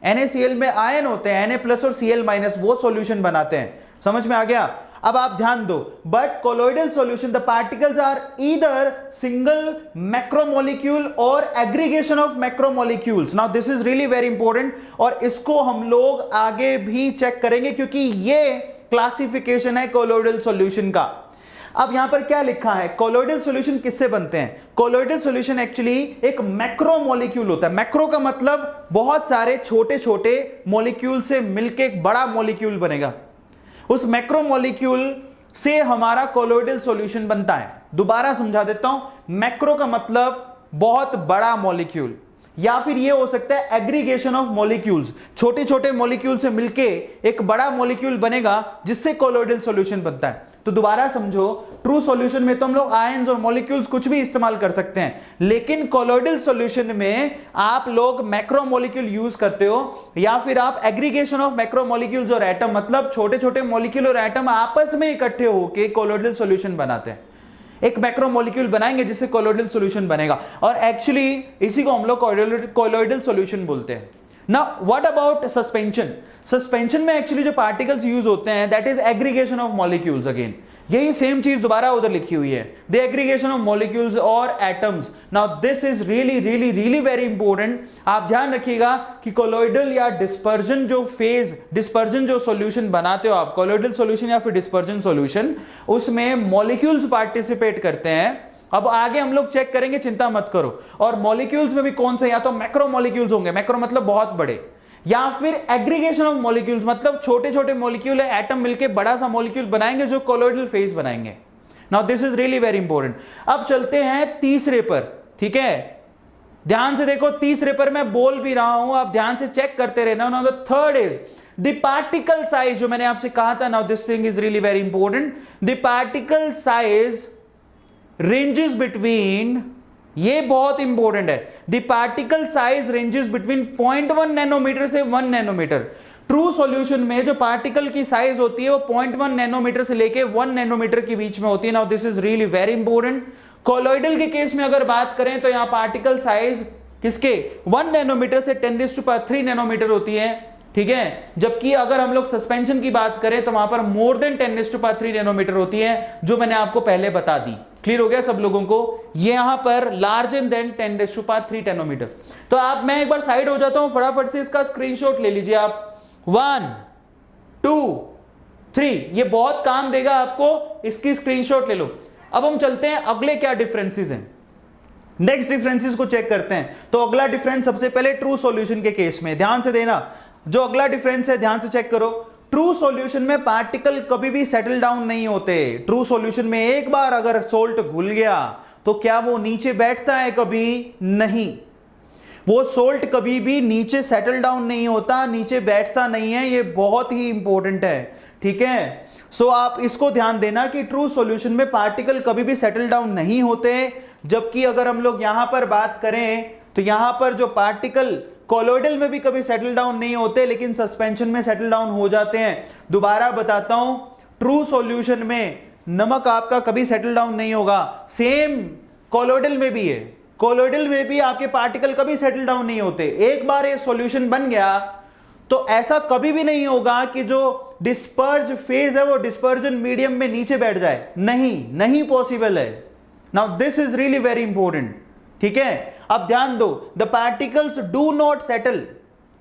A: NaCl में आयन होते हैं, Na+ और Cl-, वो सॉल्यूशन बनाते हैं। समझ में आ गया? अब आप ध्यान दो, but colloidal solution, the particles are either single macromolecule और aggregation of macromolecules. Now this is really very important, और इसको हम लोग आगे भी चेक करेंगे, क्योंकि ये क्लासिफिकेशन है कोलोइडल सॉल्यूशन का। अब यहां पर क्या लिखा है, कोलोइडल सॉल्यूशन किससे बनते हैं? कोलोइडल सॉल्यूशन एक्चुअली एक मैक्रो मॉलिक्यूल होता है। मैक्रो का मतलब बहुत सारे छोटे छोटे मॉलिक्यूल से मिलकर एक बड़ा मॉलिक्यूल बनेगा। उस मैक्रो मॉलिक्यूल से हमारा कोलोइडल सॉल्यूशन बनता है। दोबारा समझा देता हूं, मैक्रो का मतलब बहुत बड़ा मॉलिक्यूल, या फिर ये हो सकता है एग्रीगेशन ऑफ मॉलिक्यूल्स। छोटे छोटे मॉलिक्यूल से मिलके एक बड़ा मॉलिक्यूल बनेगा, जिससे कोलोइडल सॉल्यूशन बनता है। तो दोबारा समझो, ट्रू सॉल्यूशन में तो हम लोग आयंस और मॉलिक्यूल्स कुछ भी इस्तेमाल कर सकते हैं, लेकिन कोलोइडल सॉल्यूशन में आप लोग मैक्रो मॉलिक्यूल यूज करते हो, या फिर आप एग्रीगेशन ऑफ मैक्रो मॉलिक्यूल्स और एटम, मतलब छोटे छोटे मॉलिक्यूल और एटम आपस में इकट्ठे होकर कोलोइडल सॉल्यूशन बनाते हैं। एक मैक्रो मॉलिक्यूल बनाएंगे जिससे कोलोइडल सॉल्यूशन बनेगा, और एक्चुअली इसी को हम लोग कोलोइडल सॉल्यूशन बोलते हैं। Now what about suspension? Suspension में एक्चुअली जो पार्टिकल्स यूज होते हैं, that is aggregation of molecules. Again यही सेम चीज दोबारा उधर लिखी हुई है, द एग्रीगेशन ऑफ मॉलिक्यूल्स और atoms. Now this is really really really very important. आप ध्यान रखिएगा कि कोलॉइडल या डिस्पर्जन जो फेज, डिस्पर्जन जो सॉल्यूशन बनाते हो आप, कोलॉइडल सॉल्यूशन या फिर डिस्पर्जन सॉल्यूशन, उसमें मॉलिक्यूल्स पार्टिसिपेट करते हैं। अब आगे हम लोग चेक करेंगे, चिंता मत करो। और मॉलिक्यूल्स में भी कौन से, या तो मैक्रो मॉलिक्यूल्स होंगे, मैक्रो मतलब बहुत बड़े, या फिर एग्रीगेशन ऑफ मॉलिक्यूल्स मतलब छोटे छोटे मॉलिक्यूल है, एटम मिलके बड़ा सा मॉलिक्यूल बनाएंगे जो कोलॉइडल फेज बनाएंगे। Now this is really very important. अब चलते हैं तीसरे पर, ठीक है, ध्यान से देखो, तीसरे पर मैं बोल भी रहा हूं, आप ध्यान से चेक करते रहना। Now the third is the particle size, जो मैंने आपसे कहा था। Now this thing is really very important. The particle size ranges between, ये बहुत इंपॉर्टेंट है, the particle size ranges between 0.1 nanometre से 1 नैनोमीटर। ट्रू सॉल्यूशन में जो पार्टिकल की साइज होती है वो 0.1 नैनोमीटर से लेके 1 नैनोमीटर के बीच में होती है। Now this is really very important. Colloidal के केस में अगर बात करें तो यहां पार्टिकल साइज किसके 1 नैनोमीटर से 10⁻³ नैनोमीटर होती है, ठीक है। जबकि अगर हम लोग सस्पेंशन की बात करें तो वहां पर मोर देन 10⁻³ नैनोमीटर होती है, जो मैंने आपको पहले बता दी। क्लियर हो गया सब लोगों को? ये यहां पर लार्जर देन 10⁻³ नैनोमीटर। तो आप, मैं एक बार साइड हो जाता हूं, फटाफट से इसका स्क्रीनशॉट ले लीजिए आप। 1 2 3, ये बहुत काम देगा आपको, इसकी स्क्रीनशॉट ले लो। अब हम चलते हैं अगले क्या डिफरेंसेस हैं, नेक्स्ट डिफरेंसेस को चेक करते हैं। तो अगला डिफरेंस सबसे पहले ट्रू सॉल्यूशन के केस में ध्यान से देना, जो अगला डिफरेंस है ध्यान से चेक करो। ट्रू सॉल्यूशन में पार्टिकल कभी भी सेटल डाउन नहीं होते। ट्रू सॉल्यूशन में एक बार अगर सोल्ट घुल गया तो क्या वो नीचे बैठता है? कभी नहीं। वो सोल्ट कभी भी नीचे सेटल डाउन नहीं होता, नीचे बैठता नहीं है। ये बहुत ही इंपॉर्टेंट है, ठीक है। सो आप इसको ध्यान देना कि ट्रू सॉल्यूशन में पार्टिकल कभी भी सेटल डाउन नहीं होते। जबकि अगर हम लोग यहां पर बात करें तो यहां पर जो पार्टिकल कोलॉइडल में भी कभी सेटल डाउन नहीं होते, लेकिन सस्पेंशन में सेटल डाउन हो जाते हैं। दोबारा बताता हूं, ट्रू सॉल्यूशन में नमक आपका कभी सेटल डाउन नहीं होगा। सेम कोलॉइडल में भी है, कोलॉइडल में भी आपके पार्टिकल कभी सेटल डाउन नहीं होते। एक बार ये सॉल्यूशन बन गया तो ऐसा कभी भी नहीं होगा कि जो डिस्पर्ज फेज है वो डिस्पर्जन मीडियम में नीचे बैठ जाए। नहीं पॉसिबल है। Now this is really very important, ठीक है। अब ध्यान दो, the particles do not settle.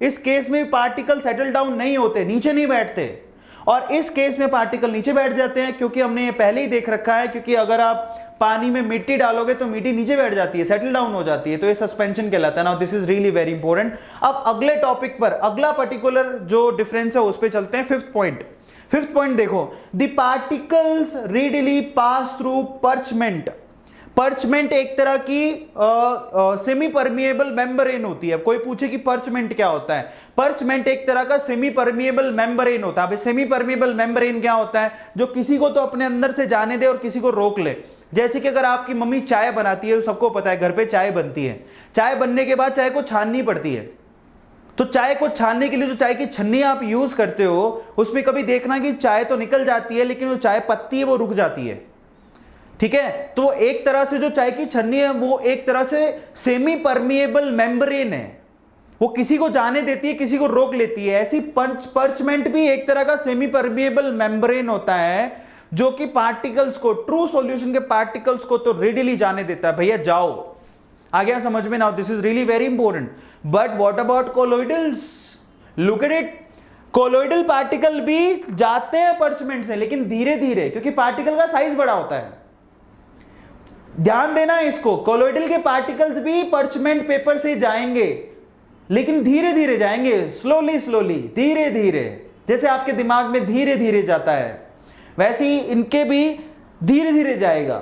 A: इस केस में पार्टिकल सेटल डाउन नहीं होते, नीचे नहीं बैठते। और इस केस में पार्टिकल नीचे बैठ जाते हैं, क्योंकि हमने ये पहले ही देख रखा है। क्योंकि अगर आप पानी में मिट्टी डालोगे तो मिट्टी नीचे बैठ जाती है, सेटल डाउन हो जाती है, तो ये सस्पेंशन कहलाता है। Now this is really very important. अब अगले टॉपिक पर, अगला पर्टिकुलर जो डिफरेंस है उस पर चलते हैं। फिफ्थ पॉइंट देखो, the particles readily pass through parchment. Parchment एक तरह की सेमी परमिएबल मेम्ब्रेन होती है। कोई पूछे कि पर्चमेंट क्या होता है? पर्चमेंट एक तरह का सेमी परमिएबल मेम्ब्रेन होता है। सेमी परमिएबल मेम्ब्रेन क्या होता है? जो किसी को तो अपने अंदर से जाने दे और किसी को रोक ले। जैसे कि अगर आपकी मम्मी चाय बनाती है, तो सबको पता है घर पे चाय बनती है। चाय बनने के बाद चाय को छाननी पड़ती है। तो चाय को छानने के लिए जो चाय की छन्नी आप यूज करते हो, उसमें कभी देखना कि चाय तो निकल जाती है, लेकिन जो चाय पत्ती है वो रुक जाती है, ठीक है। तो एक तरह से जो चाय की छन्नी है वो एक तरह से सेमी परमिएबल मेम्ब्रेन है। वो किसी को जाने देती है, किसी को रोक लेती है। ऐसी पर्चमेंट भी एक तरह का सेमी परमिएबल मेम्ब्रेन होता है, जो कि पार्टिकल्स को, ट्रू सॉल्यूशन के पार्टिकल्स को तो रेडिली जाने देता है, भैया जाओ। आ गया समझ में? Now this is really very important. But what about colloidals? Look at it. Colloidal particle भी जाते हैं पर्चमेंट से, लेकिन धीरे धीरे, क्योंकि पार्टिकल का साइज बड़ा होता है। ध्यान देना इसको, कोलॉइडल के पार्टिकल्स भी पर्चमेंट पेपर से जाएंगे, लेकिन धीरे धीरे जाएंगे, स्लोली, धीरे धीरे। जैसे आपके दिमाग में धीरे धीरे जाता है, वैसे ही इनके भी धीरे धीरे जाएगा।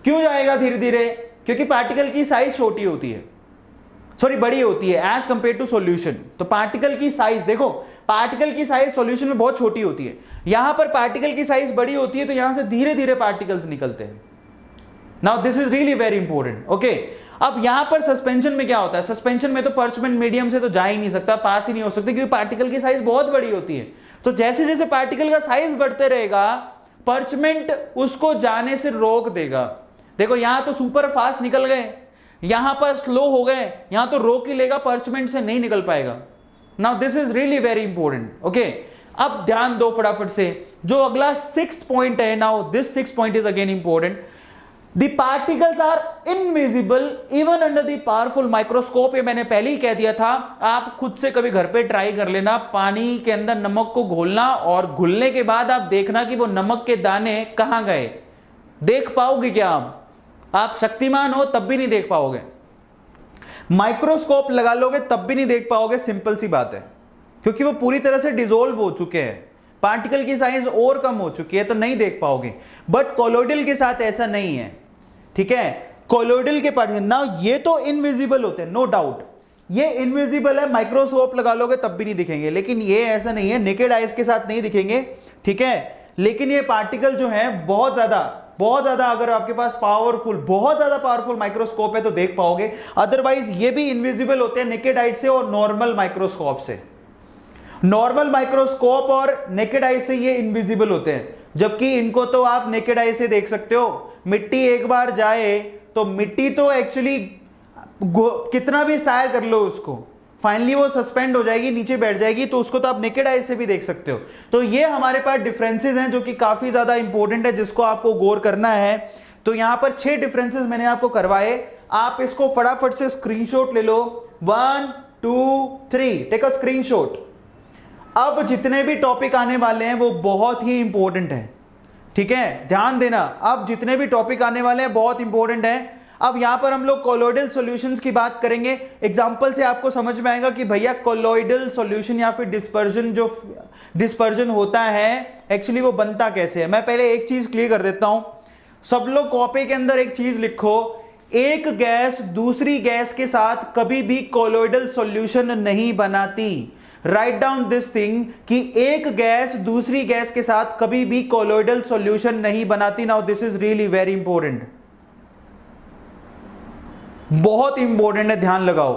A: क्यों जाएगा धीरे धीरे? क्योंकि पार्टिकल की साइज छोटी होती है, बड़ी होती है एज कंपेयर टू सॉल्यूशन। तो पार्टिकल की साइज देखो, पार्टिकल की साइज सॉल्यूशन में बहुत छोटी होती है, यहां पर पार्टिकल की साइज बड़ी होती है, तो यहां से धीरे धीरे पार्टिकल्स निकलते हैं। Now this is really very important, okay. अब यहां पर सस्पेंशन में क्या होता है? सस्पेंशन में तो पर्चमेंट मीडियम से तो जा ही नहीं सकता, पास ही नहीं हो सकते, क्योंकि पार्टिकल की साइज बहुत बड़ी होती है। तो जैसे जैसे पार्टिकल का साइज बढ़ते रहेगा, पर्चमेंट उसको जाने से रोक देगा। देखो यहां तो सुपर फास्ट निकल गए, यहां पर स्लो हो गए, यहां तो रोक ही लेगा, पर्चमेंट से नहीं निकल पाएगा। Now this is really very important, okay. अब ध्यान दो फटाफट से, जो अगला 6th पॉइंट है, now this 6th point is again important. The particles are invisible even under the powerful microscope. ये मैंने पहले ही कह दिया था, आप खुद से कभी घर पे ट्राई कर लेना, पानी के अंदर नमक को घोलना और घुलने के बाद आप देखना कि वो नमक के दाने कहां गए। देख पाओगे क्या? आप शक्तिमान हो तब भी नहीं देख पाओगे, माइक्रोस्कोप लगा लोगे तब भी नहीं देख पाओगे, सिंपल सी बात है, क्योंकि वो पूरी तरह से डिसॉल्व हो चुके हैं, पार्टिकल की साइज और कम हो चुकी है, तो नहीं देख पाओगे। बट कोलोइडल के साथ ऐसा नहीं है, ठीक है। कोलोइडल के पार्टिकल ना ये तो इनविजिबल होते हैं, नो डाउट, ये इनविजिबल है, माइक्रोस्कोप लगा लोगे तब भी नहीं दिखेंगे, लेकिन ये ऐसा नहीं है, नेकेड आइज के साथ नहीं दिखेंगे, ठीक है। लेकिन ये पार्टिकल जो है बहुत ज्यादा अगर आपके पास बहुत ज्यादा पावरफुल माइक्रोस्कोप है तो देख पाओगे, अदरवाइज ये भी इनविजिबल होते हैं नेकेड आई से और नॉर्मल माइक्रोस्कोप से। नॉर्मल माइक्रोस्कोप और नेकेड आई से ये इनविजिबल होते हैं, जबकि इनको तो आप नेकेड आई से देख सकते हो। मिट्टी एक बार जाए तो मिट्टी तो एक्चुअली कितना भी स्टाइल कर लो उसको, फाइनली वो सस्पेंड हो जाएगी, नीचे बैठ जाएगी, तो उसको तो आप नेकेड आई से भी देख सकते हो। तो ये हमारे पास डिफरेंसेस हैं जो कि काफी ज्यादा इंपॉर्टेंट है, जिसको आपको गौर करना है। तो यहां पर 6 डिफरेंसेस मैंने आपको करवाए, आप इसको फटाफट से स्क्रीनशॉट ले लो। 1 2 3 टेक अ स्क्रीनशॉट। अब जितने भी टॉपिक आने वाले हैं वो बहुत ही इंपॉर्टेंट है, ठीक है, ध्यान देना। अब जितने भी टॉपिक आने वाले हैं बहुत इंपॉर्टेंट है। अब यहां पर हम लोग कोलोइडल सॉल्यूशंस की बात करेंगे। एग्जांपल से आपको समझ में आएगा कि भैया कोलोइडल सॉल्यूशन या फिर डिस्पर्जन, जो डिस्पर्जन होता है एक्चुअली वो बनता कैसे है। मैं पहले एक चीज क्लियर कर देता हूं, सब लोग कॉपी के अंदर एक चीज लिखो, एक गैस दूसरी गैस के साथ कभी भी कोलोइडल सॉल्यूशन नहीं बनाती। राइट डाउन दिस थिंग कि एक गैस दूसरी गैस के साथ कभी भी कोलोइडल सॉल्यूशन नहीं बनाती। Now this is really very important, बहुत इंपॉर्टेंट है, ध्यान लगाओ।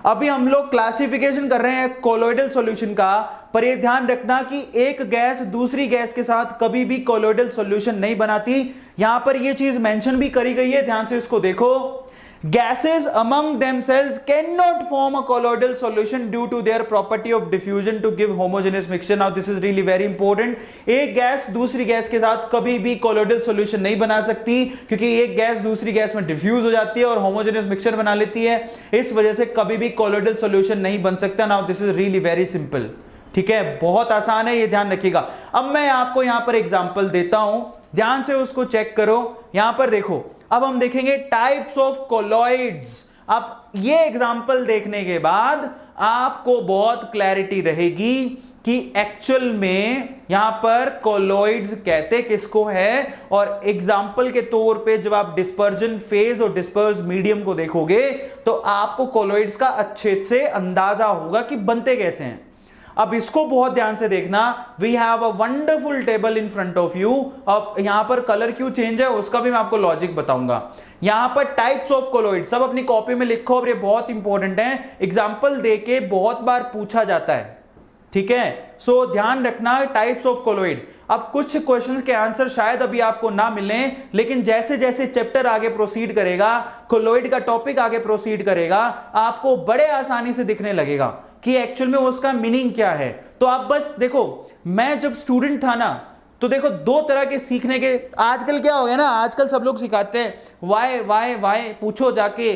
A: अभी हम लोग क्लासिफिकेशन कर रहे हैं कोलोइडल सॉल्यूशन का, पर यह ध्यान रखना कि एक गैस दूसरी गैस के साथ कभी भी कोलोइडल सॉल्यूशन नहीं बनाती। यहां पर यह चीज मेंशन भी करी गई है, ध्यान से इसको देखो। Gases among themselves cannot form a colloidal solution due to their property of diffusion to give homogeneous mixture. Now this is really very important. एक गैस दूसरी गैस के साथ कभी भी colloidal solution नहीं बना सकती, क्योंकि एक गैस दूसरी गैस में diffuse हो जाती है और homogeneous mixture बना लेती है, इस वजह से कभी भी colloidal solution नहीं बन सकता। Now this is really very simple, ठीक है, बहुत आसान है, ये ध्यान रखिएगा। अब मैं आपको यहां पर एग्जाम्पल देता हूं, ध्यान से उसको चेक करो। यहां पर देखो, अब हम देखेंगे टाइप्स ऑफ कोलॉइड्स। अब ये एग्जांपल देखने के बाद आपको बहुत क्लैरिटी रहेगी कि एक्चुअल में यहां पर कोलॉइड्स कहते किसको है, और एग्जांपल के तौर पे जब आप डिस्पर्जन फेज और डिस्पर्स मीडियम को देखोगे तो आपको कोलॉइड्स का अच्छे से अंदाजा होगा कि बनते कैसे हैं। अब इसको बहुत ध्यान से देखना। We have a wonderful table in front of you. अब यहां पर कलर क्यों चेंज है उसका भी मैं आपको लॉजिक बताऊंगा। यहां पर टाइप्स ऑफ कोलॉइड सब अपनी कॉपी में लिखो, और ये बहुत इंपॉर्टेंट है, एग्जांपल देके बहुत बार पूछा जाता है, ठीक है। सो ध्यान रखना टाइप्स ऑफ कोलॉइड। अब कुछ क्वेश्चंस के आंसर शायद अभी आपको ना मिले, लेकिन जैसे जैसे चैप्टर आगे प्रोसीड करेगा, कोलॉइड का टॉपिक आगे प्रोसीड करेगा, आपको बड़े आसानी से दिखने लगेगा कि एक्चुअल में उसका मीनिंग क्या है। तो आप बस देखो, मैं जब स्टूडेंट था ना, तो देखो दो तरह के सीखने के, आजकल क्या हो गया ना, आजकल सब लोग सिखाते हैं वाई वाई वाई पूछो जाके,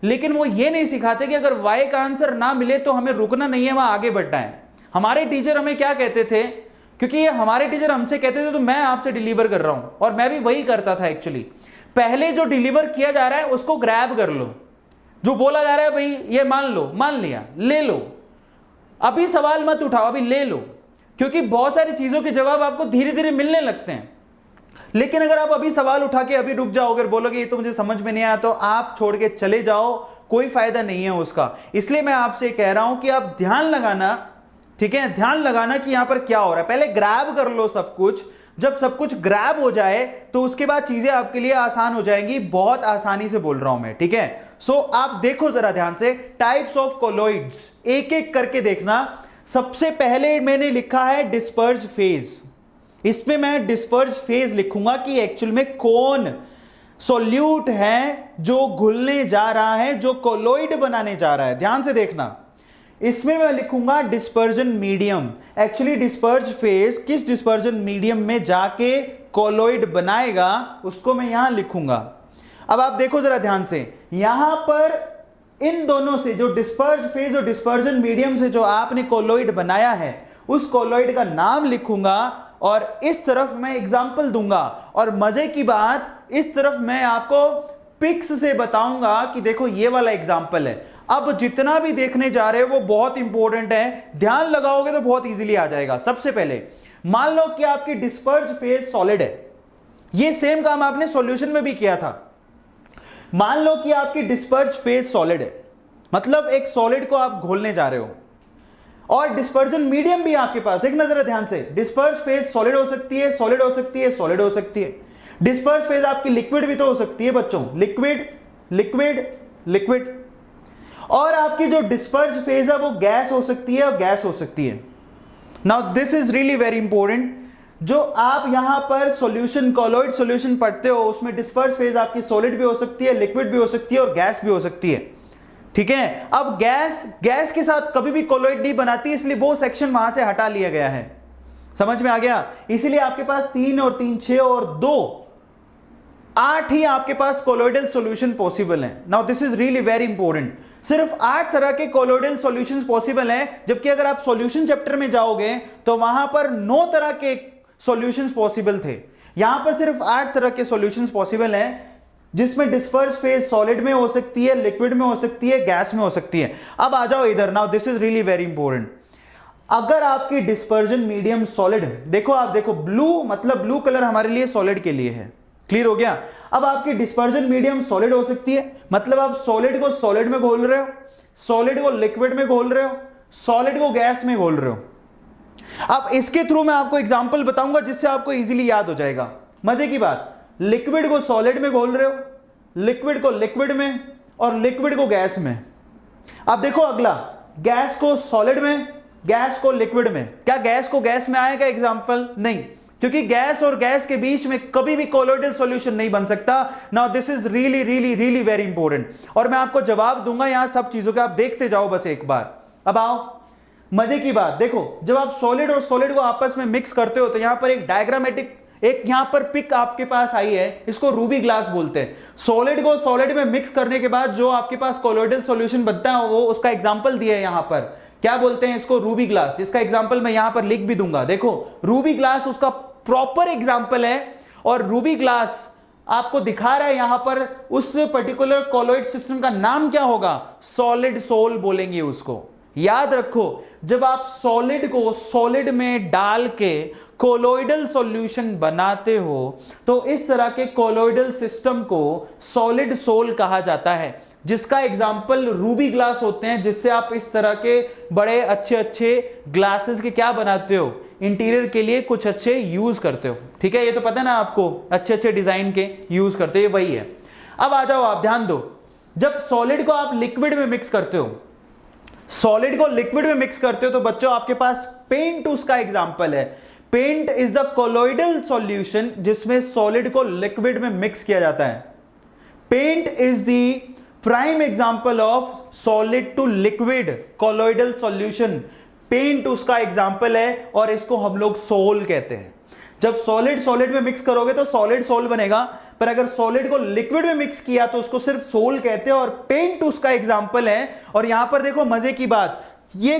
A: लेकिन वो ये नहीं सिखाते कि अगर वाई का आंसर ना मिले तो हमें रुकना नहीं है, वहां आगे बढ़ना है। हमारे टीचर हमें क्या कहते थे, क्योंकि ये हमारे टीचर हमसे कहते थे तो मैं आपसे डिलीवर कर रहा हूं, और मैं भी वही करता था एक्चुअली। पहले जो डिलीवर किया जा रहा है उसको ग्रैब कर लो, जो बोला जा रहा है भाई ये मान लो, मान लिया, ले लो, अभी सवाल मत उठाओ, अभी ले लो, क्योंकि बहुत सारी चीजों के जवाब आपको धीरे धीरे मिलने लगते हैं। लेकिन अगर आप अभी सवाल उठा के अभी रुक जाओगे, बोलोगे ये तो मुझे समझ में नहीं आया, तो आप छोड़ के चले जाओ, कोई फायदा नहीं है उसका। इसलिए मैं आपसे कह रहा हूं कि आप ध्यान लगाना, ठीक है, ध्यान लगाना कि यहां पर क्या हो रहा है। पहले ग्रैब कर लो सब कुछ, जब सब कुछ ग्रैब हो जाए तो उसके बाद चीजें आपके लिए आसान हो जाएंगी। बहुत आसानी से बोल रहा हूं मैं, ठीक है। सो आप देखो जरा ध्यान से, टाइप्स ऑफ कोलॉइड्स एक एक करके देखना। सबसे पहले मैंने लिखा है डिस्पर्ज फेज, इसमें मैं डिस्पर्ज फेज लिखूंगा कि एक्चुअल में कौन सॉल्यूट है जो घुलने जा रहा है, जो कोलॉइड बनाने जा रहा है। ध्यान से देखना, इसमें मैं लिखूंगा dispersion medium. Actually disperse phase किस डिस्पर्जन मीडियम में जाके कोलॉइड बनाएगा उसको मैं यहां लिखूंगा। अब आप देखो जरा ध्यान से, यहां पर इन दोनों से जो डिस्पर्ज फेज और डिस्पर्जन मीडियम से जो आपने कोलॉइड बनाया है उस कोलॉइड का नाम लिखूंगा और इस तरफ मैं एग्जांपल दूंगा। और मजे की बात, इस तरफ मैं आपको पिक्स से बताऊंगा कि देखो ये वाला एग्जांपल है। अब जितना भी देखने जा रहे हैं वो बहुत इंपॉर्टेंट है, ध्यान लगाओगे तो बहुत इजीली आ जाएगा। सबसे पहले मान लो कि आपकी डिस्पर्ज फेज सॉलिड है, ये सेम काम आपने सॉल्यूशन में भी किया था। मान लो कि आपकी डिस्पर्ज फेज सॉलिड है, मतलब एक सॉलिड को आप घोलने जा रहे हो और डिस्पर्जन मीडियम भी आपके पास, देखना जरा ध्यान से, डिस्पर्ज फेज सॉलिड हो सकती है, सॉलिड हो सकती है, सॉलिड हो सकती है। डिस्पर्ज फेज आपकी लिक्विड भी तो हो सकती है बच्चों, लिक्विड लिक्विड लिक्विड। और आपकी जो डिस्पर्ज फेज है वो गैस हो सकती है और गैस हो सकती है। Now this is really very important. जो आप यहां पर सॉल्यूशन कोलॉइड सॉल्यूशन पढ़ते हो उसमें डिस्पर्ज फेज आपकी सॉलिड भी हो सकती है, लिक्विड भी हो सकती है और गैस भी हो सकती है। ठीक है, अब गैस के साथ कभी भी कोलॉइड नहीं बनाती, इसलिए वो सेक्शन वहां से हटा लिया गया है। समझ में आ गया? इसीलिए आपके पास 3 और 3 6 और 2 8 ही आपके पास कोलॉइडल सॉल्यूशन पॉसिबल है। Now this is really very important. सिर्फ 8 तरह के कोलॉइडल सॉल्यूशंस पॉसिबल हैं, जबकि अगर आप सॉल्यूशन चैप्टर में जाओगे तो वहां पर 9 तरह के सॉल्यूशंस पॉसिबल थे। यहां पर सिर्फ 8 तरह के सॉल्यूशंस पॉसिबल हैं, जिसमें डिस्पर्ज फेज सॉलिड में हो सकती है, लिक्विड में हो सकती है, गैस में हो सकती है। अब आ जाओ इधर। Now this is really very important. अगर आपकी डिस्पर्जन मीडियम सॉलिड, देखो आप देखो, ब्लू मतलब ब्लू कलर हमारे लिए सॉलिड के लिए है। क्लियर हो गया? अब आपकी डिस्पर्जन मीडियम सॉलिड हो सकती है, मतलब आप सॉलिड को सॉलिड में घोल रहे हो, सॉलिड को लिक्विड में घोल रहे हो, सॉलिड को गैस में घोल रहे हो। अब इसके थ्रू मैं आपको एग्जांपल बताऊंगा जिससे आपको इजीली याद हो जाएगा। मजे की बात, लिक्विड को सॉलिड में घोल रहे हो, लिक्विड को लिक्विड में और लिक्विड को गैस में। अब देखो अगला, गैस को सॉलिड में, गैस को लिक्विड में। क्या गैस को गैस में आएगा एग्जांपल? नहीं, क्योंकि गैस और गैस के बीच में कभी भी कोलॉइडल सॉल्यूशन नहीं बन सकता। Now this is really really really very important, और मैं आपको जवाब दूंगा यहां सब चीजों के, आप देखते जाओ बस एक बार। अब आओ मजे की बात, देखो जब आप सॉलिड और सॉलिड को आपस में मिक्स करते हो तो यहां पर एक डायग्रामेटिक, एक यहां पर पिक आपके पास आई है, इसको रूबी ग्लास बोलते हैं। सॉलिड को सॉलिड में मिक्स करने के बाद जो आपके पास कोलॉइडल सॉल्यूशन बनता है वो उसका एग्जांपल दिया है यहां पर, क्या बोलते हैं इसको? रूबी ग्लास, जिसका एग्जांपल मैं यहां पर लिख भी दूंगा। देखो रूबी ग्लास उसका प्रॉपर एग्जांपल है, और रूबी ग्लास आपको दिखा रहा है यहां पर उस पर्टिकुलर कोलॉइड सिस्टम का नाम क्या होगा? सॉलिड सोल बोलेंगे उसको। याद रखो, जब आप सॉलिड को सॉलिड में डाल के कोलॉइडल सॉल्यूशन बनाते हो तो इस तरह के कोलॉइडल सिस्टम को सॉलिड सोल कहा जाता है, जिसका एग्जाम्पल रूबी ग्लास होते हैं, जिससे आप इस तरह के बड़े अच्छे अच्छे ग्लासेस के क्या बनाते हो? इंटीरियर के लिए कुछ अच्छे यूज करते हो। ठीक है, ये तो पता है ना आपको, अच्छे अच्छे डिजाइन के यूज करते हो, वही है। अब आ जाओ, आप ध्यान दो, जब सॉलिड को आप लिक्विड में मिक्स करते हो, सॉलिड को लिक्विड में मिक्स करते हो तो बच्चों आपके पास पेंट उसका एग्जांपल है। Paint is the colloidal solution जिसमें सॉलिड को लिक्विड में मिक्स किया जाता है। Paint is the prime example of solid to liquid colloidal solution. Paint उसका एग्जांपल है और इसको हम लोग सोल कहते हैं। जब सॉलिड सॉलिड में मिक्स करोगे तो सॉलिड सोल बनेगा, पर अगर सॉलिड को लिक्विड में मिक्स किया तो उसको सिर्फ सोल कहते हैं, और पेंट उसका एग्जांपल है। और यहां पर देखो मजे की बात, ये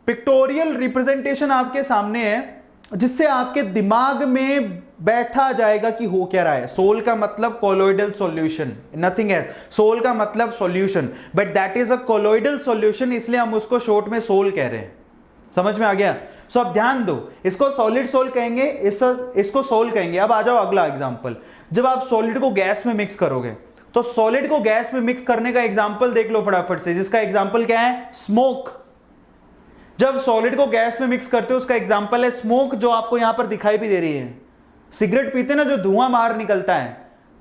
A: पिक्टोरियल रिप्रेजेंटेशन आपके सामने है, जिससे आपके दिमाग में बैठा जाएगा कि हो क्या रहा है। सोल का मतलब कोलॉइडल सॉल्यूशन, नथिंग है। सोल का मतलब solution, but that is a colloidal solution, इसलिए हम उसको शॉर्ट में सोल कह रहे हैं। समझ में आ गया? सो अब ध्यान दो, इसको सॉलिड सोल कहेंगे, इसको सोल कहेंगे। अब आ जाओ अगला एग्जांपल, जब आप सॉलिड को गैस में मिक्स करोगे तो सॉलिड को गैस में मिक्स करने का एग्जांपल देख लो फटाफट से, जिसका एग्जांपल क्या है? स्मोक। जब सॉलिड को गैस में मिक्स करते हो उसका एग्जांपल है स्मोक, जो आपको यहां पर दिखाई भी दे रही है। सिगरेट पीते ना, जो धुआं बाहर निकलता है,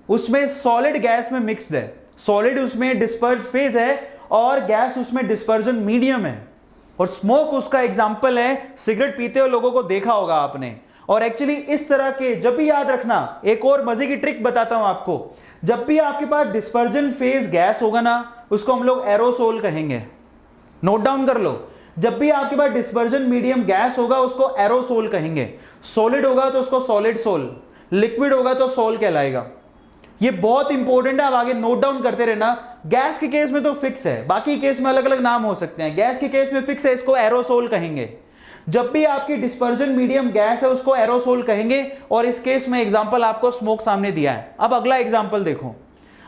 A: उसमें सॉलिड गैस में मिक्स्ड है। सॉलिड उसमें डिस्पर्ज फेज है और गैस उसमें डिस्पर्जन मीडियम है, और स्मोक उसका एग्जाम्पल है। सिगरेट पीते हुए लोगों को देखा होगा आपने। और एक्चुअली इस तरह के, जब भी याद रखना, एक और मजे की ट्रिक बताता हूं आपको, जब भी आपके पास डिस्पर्जन फेज गैस होगा ना, उसको हम लोग एरोसोल कहेंगे। नोट डाउन कर लो, जब भी आपके पास डिस्पर्जन मीडियम गैस होगा उसको एरोसोल कहेंगे, सॉलिड होगा तो उसको सॉलिड सोल, लिक्विड होगा तो सोल कहलाएगा। ये बहुत इंपॉर्टेंट है, आप आगे नोट डाउन करते रहना। गैस के केस में तो फिक्स है, बाकी केस में अलग अलग नाम हो सकते हैं। गैस के केस में फिक्स है, इसको एरोसोल कहेंगे। जब भी आपकी डिस्पर्जन मीडियम गैस है उसको एरोसोल कहेंगे, और इस केस में एग्जांपल आपको स्मोक सामने दिया है। अब अगला एग्जांपल देखो,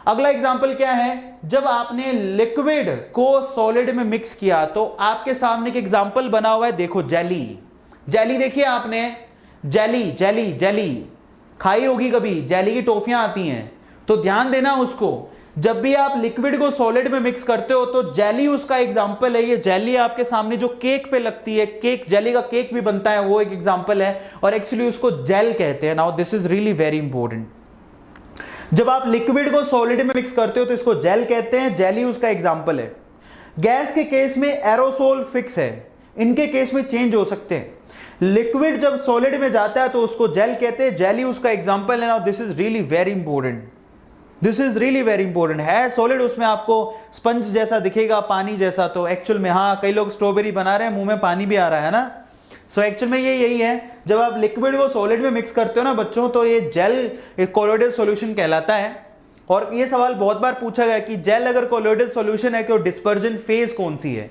A: अगला एग्जांपल क्या है, जब आपने लिक्विड को सॉलिड में मिक्स किया तो आपके सामने एक एग्जांपल बना हुआ है, देखो जेली। जेली देखिए आपने, जेली जेली जेली खाई होगी कभी, जेली की टॉफियां आती हैं, तो ध्यान देना उसको। जब भी आप लिक्विड को सॉलिड में मिक्स करते हो तो जेली उसका एग्जांपल है। ये जेली आपके सामने जो केक पे लगती है, केक, जेली का केक भी बनता है, वो एक एग्जांपल है, और एक्चुअली उसको जेल कहते हैं। Now this is really very important. जब आप लिक्विड को सॉलिड में मिक्स करते हो तो इसको जेल कहते हैं, जेली उसका एग्जांपल है। गैस के केस में एरोसोल फिक्स है, इनके केस में चेंज हो सकते हैं। लिक्विड जब सॉलिड में जाता है तो उसको जेल कहते हैं, जेली उसका एग्जांपल है। Now this is really very important, this is really very important. है सॉलिड, उसमें आपको स्पंज जैसा दिखेगा, पानी जैसा, तो एक्चुअल में हाँ, कई लोग स्ट्रॉबेरी बना रहे हैं, मुंह में पानी भी आ रहा है ना। सो एक्चुअल में ये यही है, जब आप लिक्विड को सॉलिड में मिक्स करते हो ना बच्चों, तो ये जेल एक कोलोइडल सॉल्यूशन कहलाता है। और ये सवाल बहुत बार पूछा गया कि जेल अगर कोलोइडल सॉल्यूशन है तो डिस्पर्जन फेज कौन सी है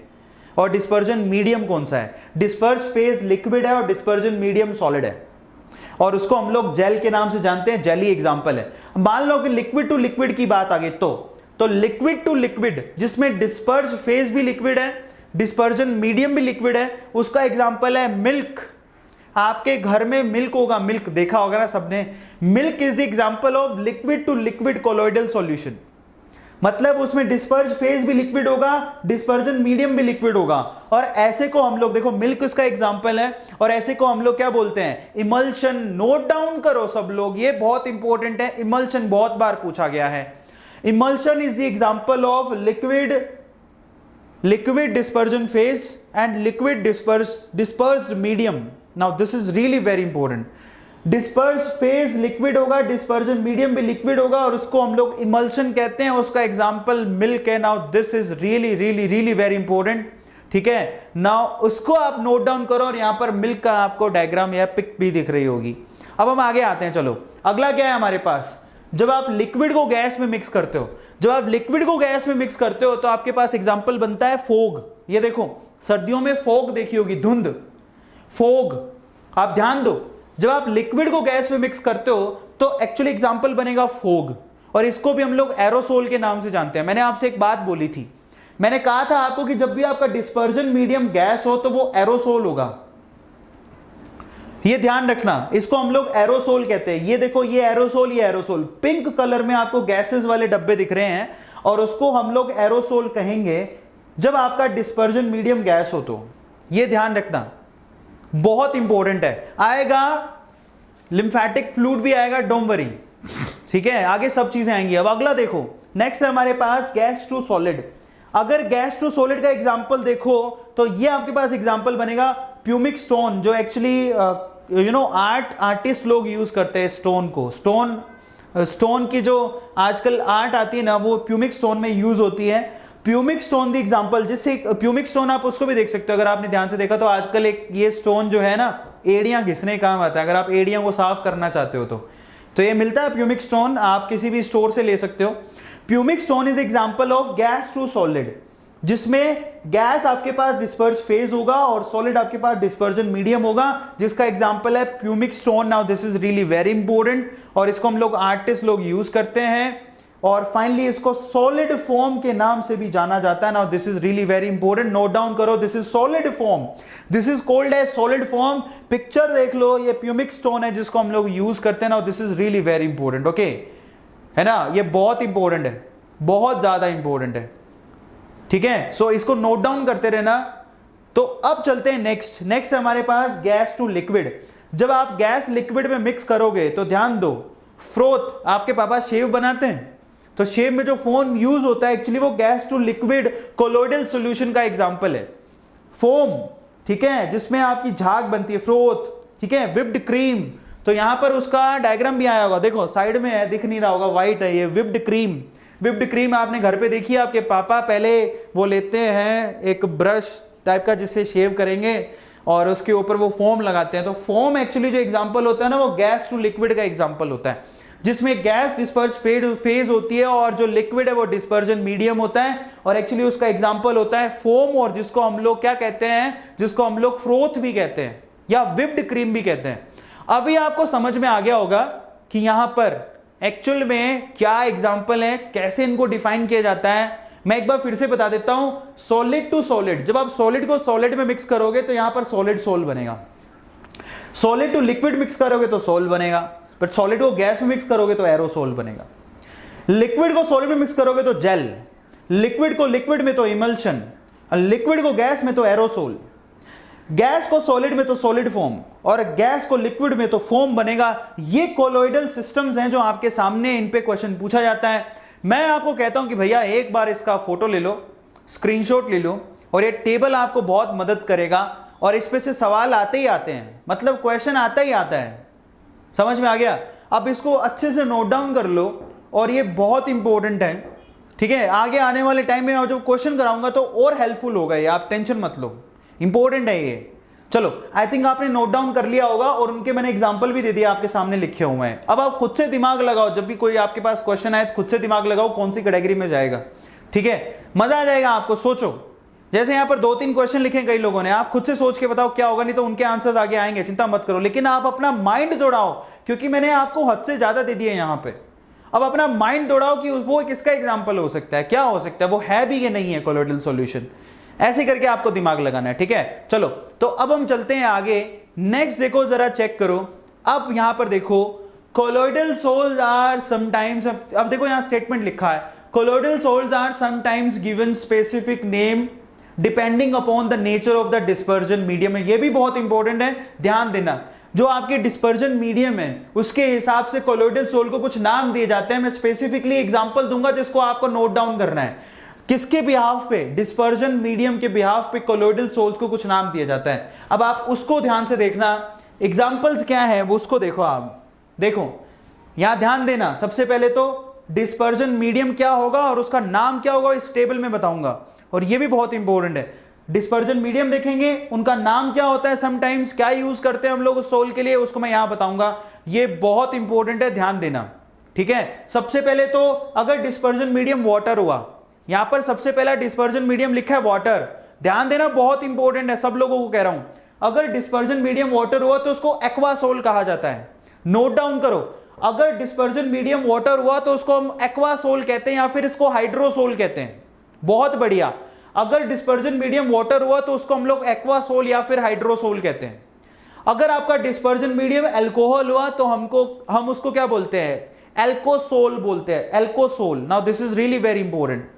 A: और डिस्पर्जन मीडियम कौन सा है। डिस्पर्स फेज लिक्विड है और डिस्पर्जन मीडियम सॉलिड है, और उसको हम लोग जेल के नाम से जानते हैं, जेली एग्जांपल है। मान लो कि लिक्विड टू लिक्विड की बात आ गई तो लिक्विड टू लिक्विड जिसमें डिस्पर्स फेज भी लिक्विड है, डिस्पर्जन मीडियम भी लिक्विड है, उसका एग्जांपल है मिल्क। आपके घर में मिल्क होगा, मिल्क देखा होगा ना सबने। Milk is the example of liquid to liquid colloidal solution. मतलब उसमें डिस्पर्ज फेज भी लिक्विड होगा, डिस्पर्जन मीडियम भी लिक्विड होगा, और ऐसे को हम लोग, देखो मिल्क इसका एग्जांपल है, और ऐसे को हम लोग क्या बोलते हैं, इमल्शन। नोट डाउन करो सब लोग, ये बहुत इंपॉर्टेंट है। इमल्शन बहुत बार पूछा गया है। Emulsion is the example of liquid dispersion phase and liquid dispersed medium. Now this is really very important. Dispersed phase liquid होगा, dispersion medium भी liquid होगा, और उसको हम लोग emulsion कहते हैं, उसका एग्जाम्पल मिल्क है। Now this is really really really very important, ठीक है। Now उसको आप नोट डाउन करो, और यहां पर मिल्क का आपको डायग्राम या पिक भी दिख रही होगी। अब हम आगे आते हैं, चलो अगला क्या है हमारे पास। जब आप लिक्विड को गैस में मिक्स करते हो, जब आप लिक्विड को गैस में मिक्स करते हो तो आपके पास एग्जांपल बनता है फोग। ये देखो सर्दियों में फोग देखी होगी, धुंध, फोग। आप ध्यान दो, जब आप लिक्विड को गैस में मिक्स करते हो तो एक्चुअली एग्जांपल बनेगा फोग, और इसको भी हम लोग एरोसोल के नाम से जानते हैं। मैंने आपसे एक बात बोली थी, मैंने कहा था आपको कि जब भी आपका डिस्पर्जन मीडियम गैस हो तो वो एरोसोल होगा। ये ध्यान रखना, इसको हम लोग एरोसोल कहते हैं। ये देखो, ये एरोसोल, ये एरोसोल, पिंक कलर में आपको गैसेस वाले डब्बे दिख रहे हैं, और उसको हम लोग एरोसोल कहेंगे जब आपका डिस्पर्जन मीडियम गैस हो तो। ये ध्यान रखना, बहुत इंपॉर्टेंट है। आएगा लिम्फेटिक फ्लूइड भी आएगा, डोंट वरी, ठीक है, आगे सब चीजें आएंगी। अब अगला देखो, नेक्स्ट हमारे पास गैस टू सॉलिड। अगर गैस टू सॉलिड का एग्जांपल देखो तो ये आपके पास एग्जांपल बनेगा प्यूमिक स्टोन, जो एक्चुअली आर्टिस्ट लोग यूज करते हैं स्टोन को। स्टोन की जो आजकल आर्ट आती है ना, वो प्यूमिक स्टोन में यूज होती है। प्यूमिक स्टोन द एग्जांपल, जिससे प्यूमिक स्टोन आप उसको भी देख सकते हो, अगर आपने ध्यान से देखा तो आजकल एक ये स्टोन जो है ना, एड़ियां घिसने का काम आता है। अगर आप एड़ियां को साफ करना चाहते हो तो ये मिलता है प्यूमिक स्टोन, आप किसी भी स्टोर से ले सकते हो। Pumice stone is example of gas to solid, जिसमें गैस आपके पास डिस्पर्ज फेज होगा और सॉलिड आपके पास डिस्पर्जन मीडियम होगा, जिसका एग्जांपल है pumice stone. Now this is really very important, और इसको हम लोग आर्टिस्ट लोग यूज करते हैं। और फाइनली इसको सॉलिड फॉर्म के नाम से भी जाना जाता है। Now this is really very important, note down करो, this is solid form, this is called as solid form. Picture देख लो, ये प्यूमिक स्टोन है जिसको हम लोग यूज करते हैं। Now this is really very important, okay, है ना, ये बहुत इंपॉर्टेंट है, बहुत ज्यादा इंपॉर्टेंट है, ठीक है। सो इसको नोट डाउन करते रहना। तो अब चलते हैं नेक्स्ट हमारे पास गैस टू लिक्विड। जब आप गैस लिक्विड में मिक्स करोगे तो ध्यान दो, फ्रोथ, आपके पापा शेव बनाते हैं तो शेव में जो फोम यूज होता है एक्चुअली वो gas to liquid colloidal solution का एग्जांपल है। फोम, ठीक है, जिसमें आपकी झाग बनती है, फ्रोथ, ठीक है, विप्ड क्रीम। तो यहां पर उसका डायग्राम भी आया होगा, देखो साइड में है, दिख नहीं रहा होगा, व्हाइट है, ये विप्ड क्रीम, विप्ड क्रीम आपने घर पे देखी है, आपके पापा पहले वो लेते हैं एक ब्रश टाइप का जिससे शेव करेंगे और उसके ऊपर वो फोम लगाते हैं। तो फोम एक्चुअली जो एग्जांपल होता है ना, वो गैस टू लिक्विड का एग्जांपल होता है, जिसमें गैस डिस्पर्स फेज होती है और जो लिक्विड है वो डिस्पर्जन मीडियम होता है। और एक्चुअली उसका एग्जांपल होता है फोम, और जिसको हम लोग क्या कहते हैं, जिसको हम लोग फ्रोथ भी कहते हैं या विप्ड क्रीम भी कहते हैं। अभी आपको समझ में आ गया होगा कि यहां पर एक्चुअल में क्या एग्जांपल है, कैसे इनको डिफाइन किया जाता है। मैं एक बार फिर से बता देता हूं, सॉलिड टू सॉलिड, जब आप सॉलिड को सॉलिड में मिक्स करोगे तो यहां पर सॉलिड सोल बनेगा। सॉलिड टू लिक्विड मिक्स करोगे तो सोल बनेगा, पर सॉलिड को गैस में मिक्स करोगे तो एरोसोल बनेगा। लिक्विड को सॉलिड में मिक्स करोगे तो जेल, लिक्विड को लिक्विड में तो इमल्शन, लिक्विड को गैस में तो एरोसोल, गैस को सॉलिड में तो सॉलिड फोम, और गैस को लिक्विड में तो फोम बनेगा। ये कोलोइडल सिस्टम्स हैं जो आपके सामने, इन पे क्वेश्चन पूछा जाता है। मैं आपको कहता हूं कि भैया एक बार इसका फोटो ले लो, स्क्रीनशॉट ले लो, और ये टेबल आपको बहुत मदद करेगा, और इस पे से सवाल आते ही आते हैं, मतलब क्वेश्चन आता ही आता है। समझ में आ गया? अब इसको अच्छे से नोट डाउन कर लो, और ये बहुत इंपॉर्टेंट है, ठीक है। आगे आने वाले टाइम में जब क्वेश्चन कराऊंगा तो और हेल्पफुल होगा ये, आप टेंशन मत लो, इंपॉर्टेंट है ये। चलो, आई थिंक आपने नोट डाउन कर लिया होगा, और उनके मैंने एग्जांपल भी दे दिया, आपके सामने लिखे हुए हैं। अब आप खुद से दिमाग लगाओ, जब भी कोई आपके पास क्वेश्चन आए तो खुद से दिमाग लगाओ कौन सी कैटेगरी में जाएगा, ठीक है। मजा आ जाएगा आपको। सोचो, जैसे यहां पर 2-3 क्वेश्चन लिखे कई लोगों ने, आप खुद से सोच के बताओ क्या होगा, नहीं तो उनके आंसर्स आगे आएंगे, चिंता मत करो। लेकिन आप अपना माइंड दौड़ाओ, क्योंकि मैंने आपको हद से ज्यादा दे दिए यहां पे। अब अपना माइंड दौड़ाओ कि वो किसका एग्जांपल हो सकता है, क्या हो सकता है, वो है भी या नहीं है कोलोइडल सॉल्यूशन। ऐसे करके आपको दिमाग लगाना है, ठीक है। चलो, तो अब हम चलते हैं आगे। नेक्स्ट देखो, जरा चेक करो। अब यहां पर देखो, कोलोइडल सोल्स आर समटाइम्स, अब देखो यहां स्टेटमेंट लिखा है, colloidal sols are sometimes given specific name depending upon the nature of the dispersion medium. ये भी बहुत इंपॉर्टेंट है, ध्यान देना। जो आपके डिस्पर्जन मीडियम है उसके हिसाब से कोलोइडल सोल को कुछ नाम दिए जाते हैं। मैं स्पेसिफिकली एग्जांपल दूंगा जिसको आपको नोट डाउन करना है। किसके बिहाफ पे, डिस्पर्जन मीडियम के बिहाफ पे कोलोइडल सोल्स को कुछ नाम दिया जाता है। अब आप उसको ध्यान से देखना, एग्जांपल्स क्या है वो उसको देखो। आप देखो, यहां ध्यान देना। सबसे पहले तो डिस्पर्जन मीडियम क्या होगा और उसका नाम क्या होगा इस टेबल में बताऊंगा, और ये भी बहुत इंपॉर्टेंट है। डिस्पर्जन मीडियम देखेंगे, उनका नाम क्या होता है, समटाइम्स क्या यूज करते हैं हम लोग उस सोल के लिए, उसको मैं यहां बताऊंगा। ये बहुत इंपॉर्टेंट है, ध्यान देना, ठीक है। सबसे पहले तो अगर डिस्पर्जन मीडियम वाटर हुआ, यहां पर सबसे पहला डिस्पर्जन मीडियम लिखा है वाटर, ध्यान देना, बहुत इंपॉर्टेंट है, सब लोगों को कह रहा हूं। अगर डिस्पर्जन मीडियम वाटर हुआ तो उसको एक्वासोल कहा जाता है। नोट डाउन करो, अगर डिस्पर्जन मीडियम वाटर हुआ तो उसको हम एक्वासोल कहते हैं या फिर इसको हाइड्रोसोल कहते हैं। बहुत बढ़िया। अगर डिस्पर्जन मीडियम वाटर हुआ तो उसको हम लोग एक्वासोल या फिर हाइड्रोसोल कहते हैं। अगर आपका डिस्पर्जन मीडियम अल्कोहल हुआ तो हम उसको क्या बोलते हैं, एल्कोसोल बोलते हैं, एल्कोसोल। Now this is really very important.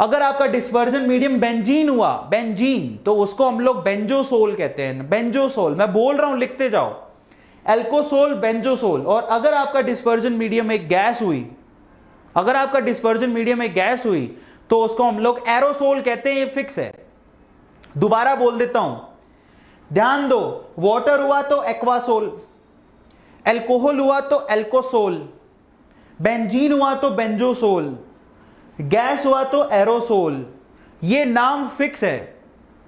A: अगर आपका डिस्पर्जन मीडियम बेंजीन हुआ, बेंजीन, तो उसको हम लोग बेंजोसोल कहते हैं, बेंजोसोल। मैं बोल रहा हूं, लिखते जाओ, एल्कोसोल, बेंजोसोल। और अगर आपका डिस्पर्जन मीडियम एक गैस हुई, अगर आपका डिस्पर्जन मीडियम एक गैस हुई तो उसको हम लोग एरोसोल कहते हैं, ये फिक्स है। दोबारा बोल देता हूं, ध्यान दो, वाटर हुआ तो एक्वासोल, अल्कोहल हुआ तो एल्कोसोल, बेंजीन हुआ तो बेंजोसोल, गैस हुआ तो एरोसोल। ये नाम फिक्स है,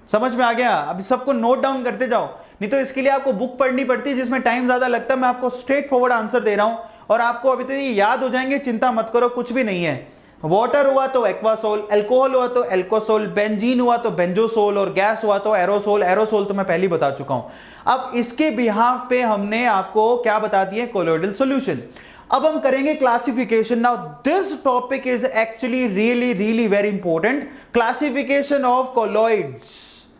A: समझ में आ गया? अभी सबको नोट डाउन करते जाओ, नहीं तो इसके लिए आपको बुक पढ़नी पड़ती है जिसमें टाइम ज्यादा लगता है। मैं आपको स्ट्रेट फॉरवर्ड आंसर दे रहा हूं और आपको अभी तो ये याद हो जाएंगे, चिंता मत करो, कुछ भी नहीं है। वाटर हुआ तो एक्वासोल, अल्कोहल हुआ तो एल्कोसोल, बेंजीन हुआ तो बेंजोसोल, और गैस हुआ तो एरोसोल। एरोसोल तो मैं पहले बता चुका हूं। अब इसके बिहाफ पे हमने आपको क्या बता दिए, कोलोइडल सॉल्यूशन। अब हम करेंगे classification. Now this topic is actually really very important, classification of colloids.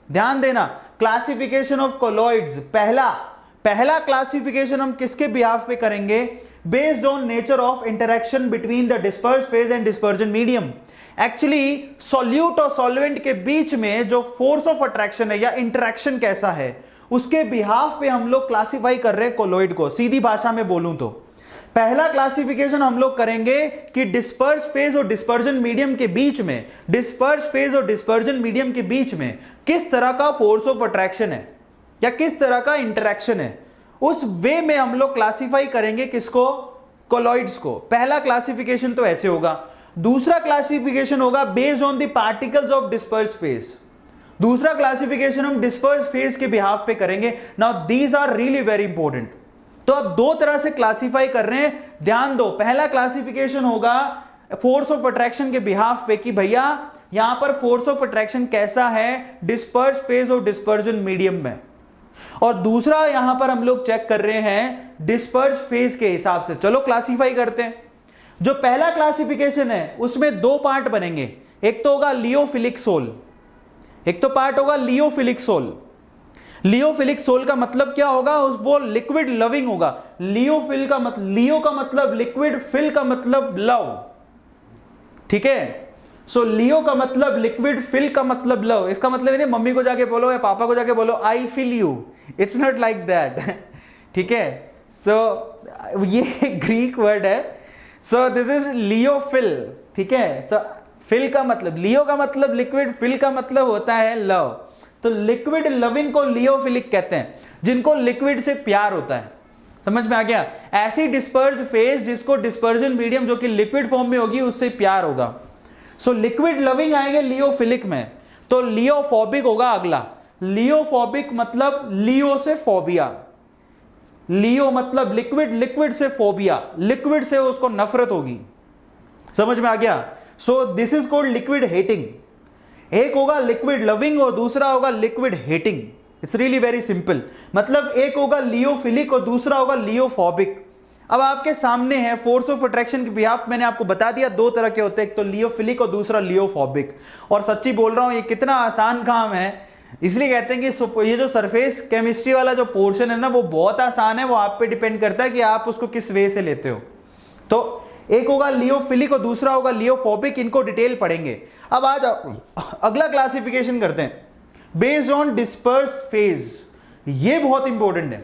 A: ध्यान देना, क्लासिफिकेशन ऑफ कोलॉइड्स। पहला क्लासिफिकेशन हम किसके बिहाफ पे करेंगे, based on nature of interaction between the disperse phase and dispersion medium. Actually solute और सॉल्वेंट के बीच में जो फोर्स ऑफ अट्रैक्शन है या इंटरेक्शन कैसा है, उसके बिहाफ पे हम लोग क्लासिफाई कर रहे हैं कोलॉइड को। सीधी भाषा में बोलूं तो पहला क्लासिफिकेशन हम लोग करेंगे कि डिस्पर्स फेज और डिस्पर्जन मीडियम के बीच में, डिस्पर्स फेज और डिस्पर्जन मीडियम के बीच में किस तरह का फोर्स ऑफ अट्रैक्शन है या किस तरह का इंटरेक्शन है। उस वे में हम लोग क्लासिफाई करेंगे किसको, कोलॉइड्स को। पहला क्लासिफिकेशन तो ऐसे होगा। दूसरा क्लासिफिकेशन होगा based on the particles of disperse phase. दूसरा क्लासिफिकेशन हम डिस्पर्स फेज के बिहाफ पे करेंगे। Now these are really very important. तो अब दो तरह से क्लासिफाई कर रहे हैं, ध्यान दो। पहला क्लासिफिकेशन होगा फोर्स ऑफ अट्रैक्शन के बिहाफ पे कि भैया यहां पर फोर्स ऑफ अट्रैक्शन कैसा है डिस्पर्स फेज और डिस्पर्जन मीडियम में। और दूसरा यहां पर हम लोग चेक कर रहे हैं डिस्पर्स फेज के हिसाब से। चलो क्लासिफाई करते हैं। जो पहला क्लासिफिकेशन है उसमें दो पार्ट बनेंगे, एक तो होगा लियोफिलिक सोल, एक तो पार्ट होगा लियोफिलिक सोल। लियोफिलिक सोल का मतलब क्या होगा, वो लिक्विड लविंग होगा। लियोफिल का मतलब, लियो का मतलब लिक्विड, फिल का मतलब लव, ठीक है। सो लियो का मतलब लिक्विड, फिल का मतलब लव। इसका मतलब नहीं मम्मी को जाके बोलो या पापा को जाके बोलो I feel you, it's not like that, ठीक है। सो ये ग्रीक वर्ड है। सो दिस इज लियोफिल, ठीक है। सो फिल का मतलब, लियो का मतलब लिक्विड, फिल का मतलब होता है लव। तो लिक्विड लविंग को लियोफिलिक कहते हैं, जिनको लिक्विड से प्यार होता है। समझ में आ गया। ऐसी डिस्पर्ज फेज जिसको डिस्पर्जन मीडियम जो कि लिक्विड फॉर्म में होगी उससे प्यार होगा। सो लिक्विड लविंग आएंगे लियोफिलिक में। तो लियोफोबिक होगा अगला। लियोफोबिक मतलब लियो से फोबिया, लियो मतलब लिक्विड, लिक्विड से फोबिया, लिक्विड से उसको नफरत होगी। समझ में आ गया। So this is called liquid hating. एक होगा लिक्विड लविंग और दूसरा होगा liquid hating. It's really very simple. मतलब एक होगा लियोफिलिक और दूसरा होगा लियोफोबिक। अब आपके सामने है फोर्स ऑफ अट्रैक्शन के बिहाफ, मैंने आपको बता दिया दो तरह के होते हैं, एक तो लियोफिलिक और दूसरा लियोफोबिक। और सच्ची बोल रहा हूं ये कितना आसान काम है, इसलिए कहते हैं कि ये जो सरफेस केमिस्ट्री वाला जो पोर्शन है ना वो बहुत आसान है। वो आप पे डिपेंड करता है कि आप उसको किस वे से लेते हो। तो एक होगा लियोफिलिक और दूसरा होगा लियोफोबिक, इनको डिटेल पढ़ेंगे। अब आज अगला क्लासिफिकेशन करते हैं बेस्ड ऑन डिस्पर्स फेज। ये बहुत इंपॉर्टेंट है,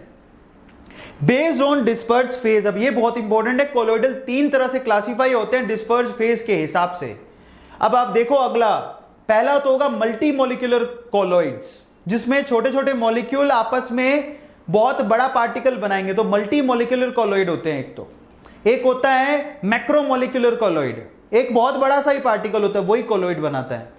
A: बेस्ड ऑन डिस्पर्स फेज। अब ये बहुत इंपॉर्टेंट है। कोलोइडल तीन तरह से क्लासिफाई होते हैं डिस्पर्स फेज के हिसाब से। अब आप देखो अगला, पहला तो होगा मल्टी मोलिकुलर कोलोइड्स, जिसमें छोटे छोटे मॉलिक्यूल आपस में बहुत बड़ा पार्टिकल बनाएंगे, तो मल्टी मोलिकुलर कोलोइड होते हैं। एक होता है मैक्रोमोलिकुलर कोलोइड, एक बहुत बड़ा सा ही पार्टिकल होता है वही कोलोइड बनाता है।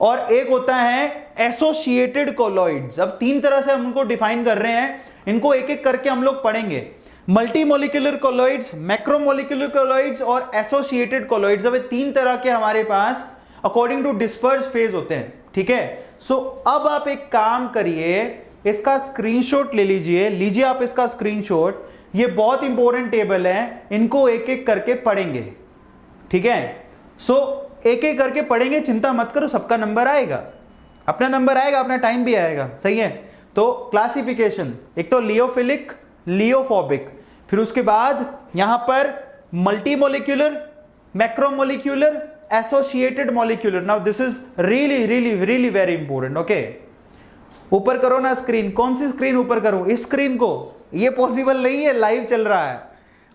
A: और एक होता है एसोसिएटेड कोलोइड्स। अब तीन तरह से हम उनको डिफाइन कर रहे हैं, इनको एक एक करके हम लोग पढ़ेंगे। Multi molecular colloids, macromolecular colloids और एसोसिएटेड कोलोइड्स। अब तीन तरह के हमारे पास अकॉर्डिंग टू डिस्पर्स फेज होते हैं, ठीक है। सो अब आप एक काम करिए, इसका स्क्रीनशॉट ले लीजिए आप इसका स्क्रीनशॉट। ये बहुत इंपॉर्टेंट टेबल है, इनको एक एक करके पढ़ेंगे, ठीक है। सो एक एक करके पढ़ेंगे, चिंता मत करो, सबका नंबर आएगा, अपना नंबर आएगा, अपना टाइम भी आएगा, सही है। तो क्लासिफिकेशन, एक तो लियोफिलिक, लियोफोबिक, फिर उसके बाद यहां पर multi molecular, macromolecular, associated molecular. Now this is really really really very important, okay. ऊपर करो ना स्क्रीन, कौन सी स्क्रीन ऊपर करो, इस स्क्रीन को, ये पॉसिबल नहीं है, लाइव चल रहा है,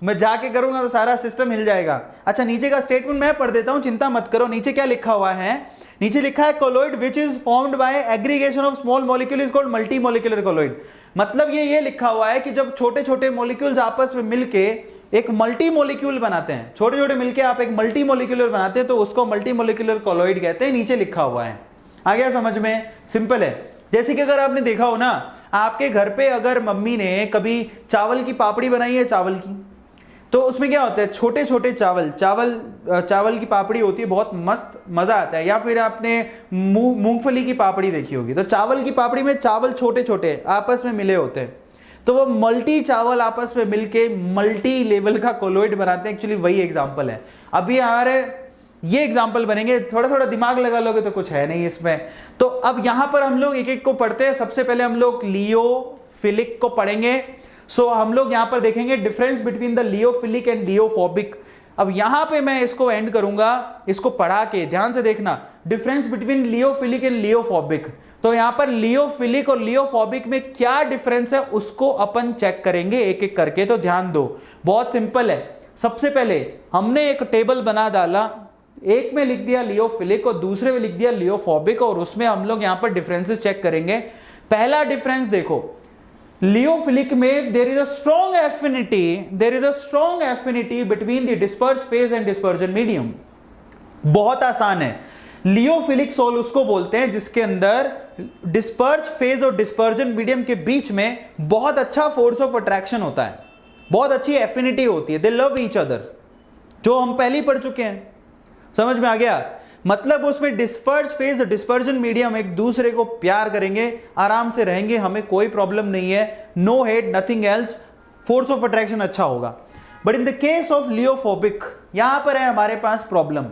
A: मैं जाके करूंगा तो सारा सिस्टम हिल जाएगा। अच्छा नीचे का स्टेटमेंट मैं पढ़ देता हूं, चिंता मत करो। नीचे क्या लिखा हुआ है, नीचे लिखा है colloid which is formed by aggregation of small molecule is called multi molecular colloid. मतलब ये लिखा हुआ है कि जब छोटे छोटे मॉलिक्यूल्स आपस में मिलके एक मल्टी मॉलिक्यूल बनाते हैं, छोटे छोटे मिलके आप एक मल्टी मॉलिक्यूलर बनाते हैं, तो उसको मल्टी मॉलिक्यूलर कोलोइड कहते हैं। नीचे लिखा हुआ है, आ गया समझ में, सिंपल है। जैसे कि अगर आपने देखा हो ना, आपके घर पे अगर मम्मी ने कभी चावल की पापड़ी बनाई है, चावल की, तो उसमें क्या होता है, छोटे छोटे चावल की पापड़ी होती है, बहुत मस्त मजा आता है। या फिर आपने मूंगफली की पापड़ी देखी होगी, तो चावल की पापड़ी में चावल छोटे छोटे आपस में मिले होते हैं, तो वो मल्टी चावल आपस में मिलके मल्टी लेवल का कोलोइड बनाते हैं। एक्चुअली वही एग्जांपल है। अभी हमारे ये एग्जांपल बनेंगे, थोड़ा थोड़ा दिमाग लगा लोगे तो कुछ है नहीं इसमें। तो अब यहां पर हम लोग एक एक को पढ़ते हैं। सबसे पहले हम लोग लियोफिलिक को पढ़ेंगे। सो हम लोग यहां पर देखेंगे डिफरेंस बिटवीन द लियोफिलिक एंड लियोफोबिक। अब यहां पे मैं इसको एंड करूंगा, इसको पढ़ा के ध्यान से देखना, डिफरेंस बिटवीन लियोफिलिक एंड लियोफोबिक। तो यहां पर लियोफिलिक और लियोफोबिक में क्या डिफरेंस है उसको अपन चेक करेंगे एक एक करके। तो ध्यान दो, बहुत सिंपल है। सबसे पहले हमने एक टेबल बना डाला, एक में लिख दिया लियोफिलिक और दूसरे में लिख दिया लियोफोबिक, और उसमें हम लोग यहां पर डिफरेंसेस चेक करेंगे। पहला डिफरेंस देखो, लियोफिलिक में there is a strong affinity between the dispersed phase and dispersion medium. बहुत आसान है। लियोफिलिक सोल उसको बोलते हैं जिसके अंदर डिस्पर्ज फेज और डिस्पर्जन मीडियम के बीच में बहुत अच्छा फोर्स ऑफ अट्रैक्शन होता है, बहुत अच्छी एफिनिटी होती है, दे लव ईच अदर, जो हम पहले ही पढ़ चुके हैं। समझ में आ गया? मतलब उसमें डिस्पर्ज फेज और डिस्पर्जन मीडियम एक दूसरे को प्यार करेंगे, आराम से रहेंगे, हमें कोई प्रॉब्लम नहीं है, no hate nothing else, force of attraction अच्छा होगा। But in the case of lyophobic यहां पर है हमारे पास problem,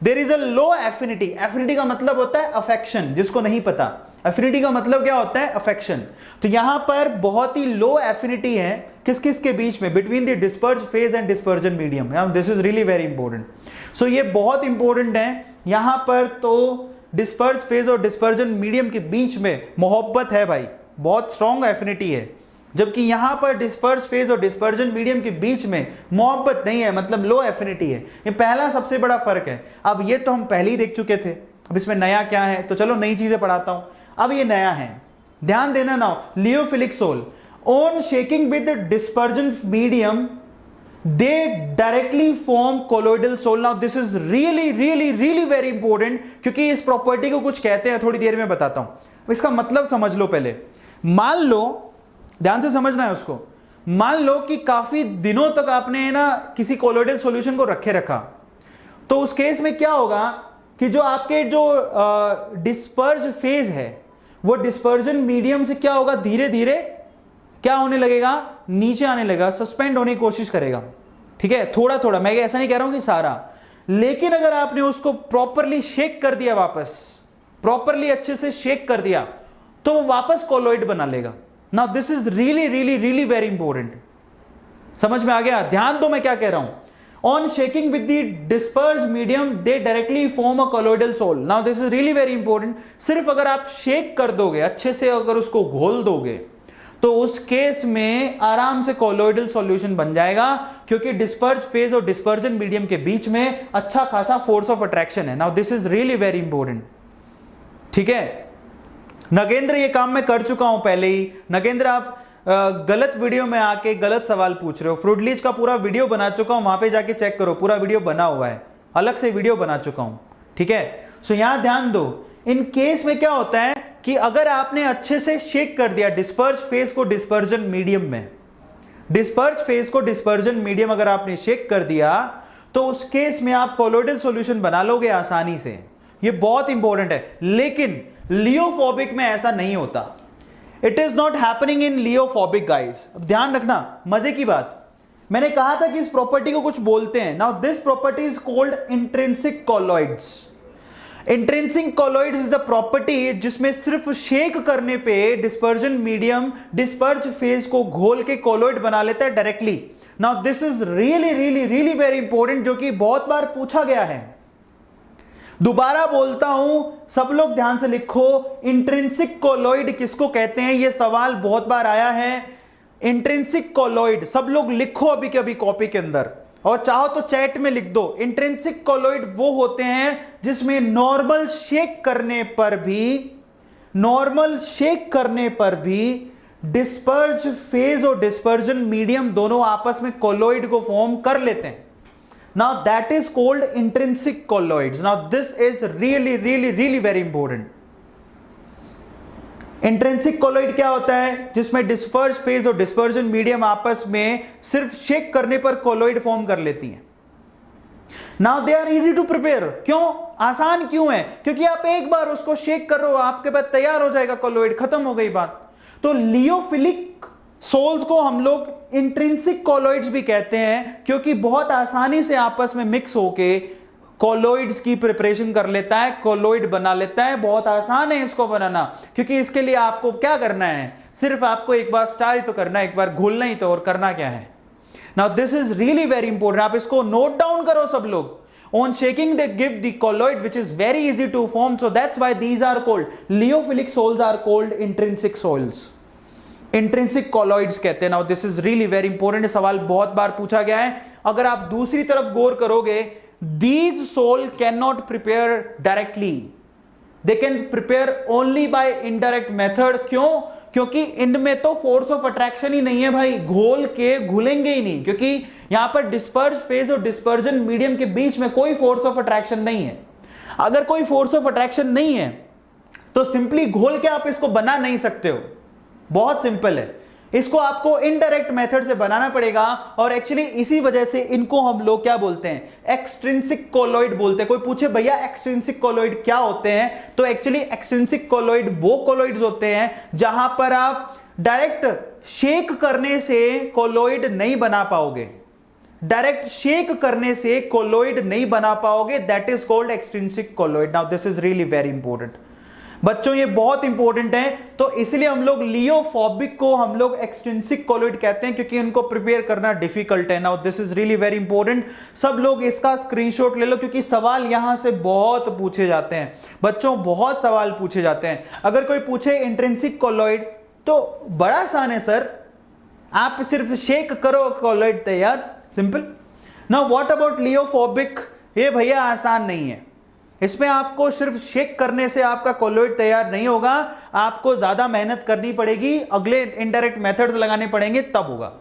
A: there is a low affinity. Affinity का मतलब होता है अफेक्शन, जिसको नहीं पता एफिनिटी का मतलब क्या होता है, अफेक्शन। तो यहां पर बहुत ही लो एफिनिटी है किस किस के बीच में, between the disperse phase and dispersion medium. This is really very important. So ये बहुत इंपॉर्टेंट है यहां पर। तो डिस्पर्ज फेज और डिस्पर्जन मीडियम के बीच में मोहब्बत है भाई, बहुत स्ट्रॉन्ग एफिनिटी है, जबकि यहां पर डिस्पर्ज फेज और डिस्पर्जन मीडियम के बीच में मोहब्बत नहीं है, मतलब लो एफिनिटी है। ये पहला सबसे बड़ा फर्क है। अब ये तो हम पहले ही देख चुके थे, अब इसमें नया क्या है, तो चलो नई चीजें पढ़ाता हूं। अब ये नया है, ध्यान देना ना, lyophilic sol on shaking with dispersion medium they directly form colloidal soul. Now this is really very important, क्योंकि इस प्रॉपर्टी को कुछ कहते हैं, थोड़ी देर में बताता हूं। इसका मतलब समझ लो पहले। मान लो, ध्यान से समझना है उसको, मान लो कि काफी दिनों तक आपने ना किसी कोलोइडल सॉल्यूशन को रखे रखा, तो उस केस में क्या होगा कि जो आपके जो डिस्पर्ज फेज है वो डिस्पर्जन मीडियम से क्या होगा, धीरे धीरे क्या होने लगेगा, नीचे आने लगेगा, सस्पेंड होने की कोशिश करेगा। ठीक है, थोड़ा थोड़ा, मैं ऐसा नहीं कह रहा हूं कि सारा, लेकिन अगर आपने उसको प्रॉपरली शेक कर दिया, वापस प्रॉपरली अच्छे से शेक कर दिया, तो वो वापस कोलोइड बना लेगा। Now this is really very important. समझ में आ गया? ध्यान दो मैं क्या कह रहा हूं। On shaking with the disperse medium they directly form a colloidal sol. Now this is really very important. सिर्फ अगर आप शेक कर दोगे अच्छे से, अगर उसको घोल दोगे, तो उस केस में आराम से कोलोइडल सॉल्यूशन बन जाएगा, क्योंकि डिस्पर्ज फेज और डिस्पर्जन मीडियम के बीच में अच्छा खासा फोर्स ऑफ अट्रैक्शन है। Now this is really very important. ठीक है, नगेंद्र ये काम मैं कर चुका हूं पहले ही। नगेंद्र आप गलत वीडियो में आके गलत सवाल पूछ रहे हो। फ्रूटलीज का पूरा वीडियो बना चुका हूं, वहां पे जाके चेक करो, पूरा वीडियो बना हुआ है, अलग से वीडियो बना चुका हूं। ठीक है, सो यहां ध्यान दो, इन केस में क्या होता है कि अगर आपने अच्छे से शेक कर दिया डिस्पर्ज फेज को डिस्पर्जन मीडियम में, डिस्पर्ज फेज को डिस्पर्जन मीडियम अगर आपने शेक कर दिया, तो उस केस में आप कोलोइडल सॉल्यूशन बना लोगे आसानी से। ये बहुत इंपॉर्टेंट है। लेकिन लियोफोबिक में ऐसा नहीं होता। It is not happening in lyophobic guys. अब ध्यान रखना, मजे की बात, मैंने कहा था कि इस प्रॉपर्टी को कुछ बोलते हैं। Now this property is called intrinsic colloids. Intrinsic colloids is the property जिसमें सिर्फ शेक करने पे डिस्पर्जन मीडियम डिस्पर्ज फेज को घोल के कोलॉइड बना लेता है directly. Now this is really very important, जो कि बहुत बार पूछा गया है। दोबारा बोलता हूं, सब लोग ध्यान से लिखो, इंट्रिंसिक कोलॉइड किसको कहते हैं, यह सवाल बहुत बार आया है। इंट्रिंसिक कोलॉइड सब लोग लिखो अभी के अभी कॉपी के अंदर, और चाहो तो चैट में लिख दो। इंट्रिंसिक कोलॉइड वो होते हैं जिसमें नॉर्मल शेक करने पर भी डिस्पर्ज फेज और डिस्पर्जन मीडियम दोनों आपस में कोलॉइड को फॉर्म कर लेते हैं। Now that is called intrinsic colloids. Now this is really very important. Intrinsic colloid क्या होता है, जिसमें डिस्पर्ज फेज और डिस्पर्जन मीडियम आपस में सिर्फ शेक करने पर कोलॉइड फॉर्म कर लेती हैं। Now they are easy to prepare. क्यों आसान क्यों है? क्योंकि आप एक बार उसको शेक कर रहे हो, आपके पास तैयार हो जाएगा कोलॉइड, खत्म हो गई बात। तो लियोफिलिक सोल्स को हम लोग इंट्रिंसिक कोलॉइड्स भी कहते हैं, क्योंकि बहुत आसानी से आपस में मिक्स होके कोलॉइड्स की प्रिपरेशन कर लेता है, कोलॉइड बना लेता है। बहुत आसान है इसको बनाना, क्योंकि इसके लिए आपको क्या करना है, सिर्फ आपको एक बार स्टार ही तो करना है, एक बार घोलना ही तो, और करना क्या है। Now this is really very important, आप इसको नोट डाउन करो सब लोग। On shaking they give the colloid which is very easy to form, so that's why these are called liyophilic sols are called intrinsic soils. Intrinsic colloids कहते हैं। Now this is really very important, सवाल बहुत बार पूछा गया है। अगर आप दूसरी तरफ गौर करोगे, these soul cannot prepare directly, they can prepare only by indirect method। क्यों? क्योंकि इनमें तो फोर्स ऑफ अट्रैक्शन ही नहीं है भाई, घोल के घुलेंगे ही नहीं, क्योंकि यहां पर डिस्पर्स फेज और डिस्पर्जन मीडियम के बीच में कोई फोर्स ऑफ अट्रैक्शन नहीं है। अगर कोई फोर्स ऑफ अट्रैक्शन नहीं है तो सिंपली घोल के आप इसको बना नहीं सकते हो। बहुत सिंपल है, इसको आपको इनडायरेक्ट मेथड से बनाना पड़ेगा। और एक्चुअली इसी वजह से इनको हम लोग क्या बोलते हैं, एक्सट्रिंसिक कोलॉइड बोलते हैं। कोई पूछे भैया एक्सट्रिंसिक कोलॉइड क्या होते हैं, तो एक्चुअली एक्सट्रिंसिक कोलॉइड वो कोलॉइड्स होते हैं जहां पर आप डायरेक्ट शेक करने से कोलॉइड नहीं बना पाओगे, डायरेक्ट शेक करने से कोलॉइड नहीं बना पाओगे, that is called extrinsic colloid. Now this is really very important बच्चों, ये बहुत इंपॉर्टेंट है। तो इसलिए हम लोग लियोफोबिक को हम लोग एक्सट्रिंसिक कोलॉइड कहते हैं, क्योंकि इनको प्रिपेयर करना डिफिकल्ट है। Now this is really very important, सब लोग इसका स्क्रीनशॉट ले लो, क्योंकि सवाल यहां से बहुत पूछे जाते हैं बच्चों, बहुत सवाल पूछे जाते हैं। अगर कोई पूछे इंट्रिंसिक कोलॉइड तो बड़ा आसान है सर, आप सिर्फ शेक करो कोलॉइड तैयार, सिंपल। नाउ व्हाट अबाउट लियोफोबिक, ये भैया आसान नहीं है, इसमें आपको सिर्फ शेक करने से आपका कोलॉइड तैयार नहीं होगा, आपको ज्यादा मेहनत करनी पड़ेगी, अगले इनडायरेक्ट मेथड्स लगाने पड़ेंगे तब होगा।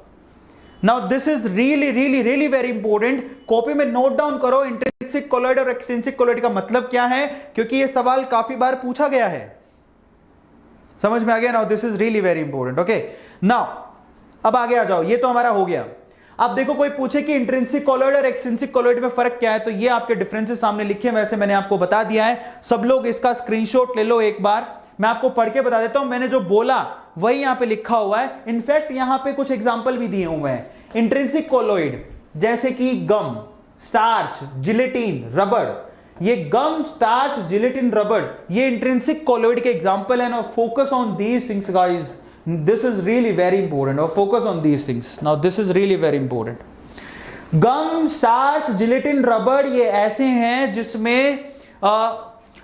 A: Now this is really really really very important, copy में नोट डाउन करो इंट्रिंसिक कोलॉइड और एक्सट्रिंसिक कोलॉइड का मतलब क्या है, क्योंकि यह सवाल काफी बार पूछा गया है। समझ में आ गया? Now this is really very important. Okay, now अब आगे आ जाओ, ये तो हमारा हो गया। अब देखो कोई पूछे कि इंट्रिंसिक कोलॉइड और एक्सट्रिंसिक कोलॉइड में फर्क क्या है, तो ये आपके डिफरेंसेस सामने लिखे हैं, वैसे मैंने आपको बता दिया है। सब लोग इसका स्क्रीनशॉट ले लो एक बार, मैं आपको पढ़ के बता देता हूं, मैंने जो बोला वही यहां पे लिखा हुआ है। इनफैक्ट यहां पे कुछ एग्जांपल भी दिए हुए हैं। इंट्रिंसिक कोलॉइड जैसे कि गम, स्टार्च, जिलेटिन, रबड़, ये गम, स्टार्च, जिलेटिन, रबड़, ये इंट्रिंसिक कोलॉइड के एग्जांपल है ना। Focus on these things guys, this is really very important, or focus on these things. Now this is really very important. Gum, starch, gelatin, रबड़ ये ऐसे हैं जिसमें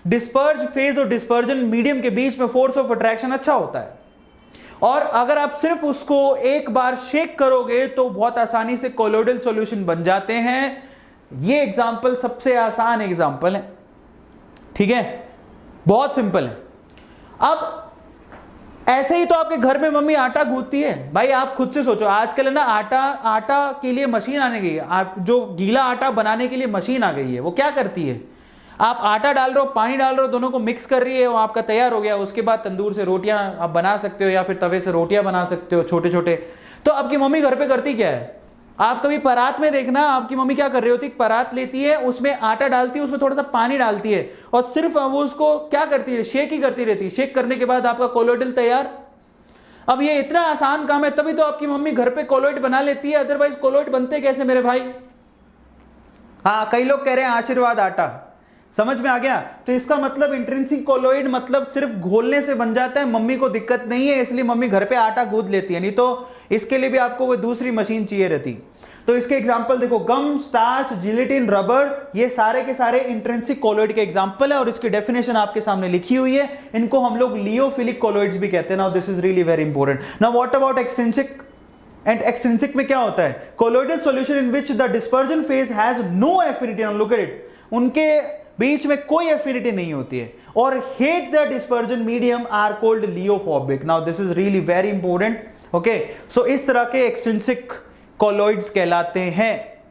A: डिस्पर्ज फेज और डिस्पर्जन मीडियम के बीच में फोर्स ऑफ अट्रैक्शन अच्छा होता है, और अगर आप सिर्फ उसको एक बार शेक करोगे तो बहुत आसानी से कोलोइडल सॉल्यूशन बन जाते हैं। ये एग्जांपल सबसे आसान एग्जांपल है, ठीक है, बहुत सिंपल है। अब ऐसे ही तो आपके घर में मम्मी आटा गूंथती है भाई, आप खुद से सोचो, आजकल है ना आटा के लिए मशीन आने गई है, आप जो गीला आटा बनाने के लिए मशीन आ गई है, वो क्या करती है, आप आटा डाल रहे हो, पानी डाल रहे हो, दोनों को मिक्स कर रही है, वो आपका तैयार हो गया। उसके बाद तंदूर से रोटियां आप बना सकते हो, या फिर तवे से रोटियां बना सकते हो छोटे छोटे। तो आपकी मम्मी घर पे करती क्या है, आप कभी परात में देखना आपकी मम्मी क्या कर रही होती, परात लेती है, उसमें आटा डालती है, उसमें थोड़ा सा पानी डालती है, और सिर्फ वो उसको क्या करती है, शेक ही करती रहती है। शेक करने के बाद आपका कोलोइडल तैयार। अब ये इतना आसान काम है, तभी तो आपकी मम्मी घर पे कोलोइड बना लेती है, अदरवाइज कोलोइड बनते कैसे मेरे भाई। हाँ, कई लोग कह रहे हैं आशीर्वाद आटा, समझ में आ गया। तो इसका मतलब इंट्रिंसिक कोलॉइड मतलब सिर्फ घोलने से बन जाता है, मम्मी को दिक्कत नहीं है, इसलिए मम्मी घर पे आटा गूंथ लेती है, नहीं तो इसके लिए भी आपको कोई दूसरी मशीन चाहिए रहती। तो इसके एग्जांपल देखो, गम, स्टार्च, जिलेटिन, रबड़, ये सारे के सारे इंट्रिंसिक कोलॉइड के एग्जांपल है, और इसकी डेफिनेशन आपके सामने लिखी हुई है। इनको हम लोग लियोफिलिक कोलॉइड्स भी कहते हैं। Now this is really very important. Now what about extrinsic and extrinsic में क्या होता है, colloidal solution in which the dispersion phase has no affinity, now look at it, उनके बीच में कोई एफिनिटी नहीं होती है, और hate the dispersion medium are called lyophobic. Now this is really very important. Okay, so इस तरह के एक्सट्रिंसिक कोलॉइड्स कहलाते हैं।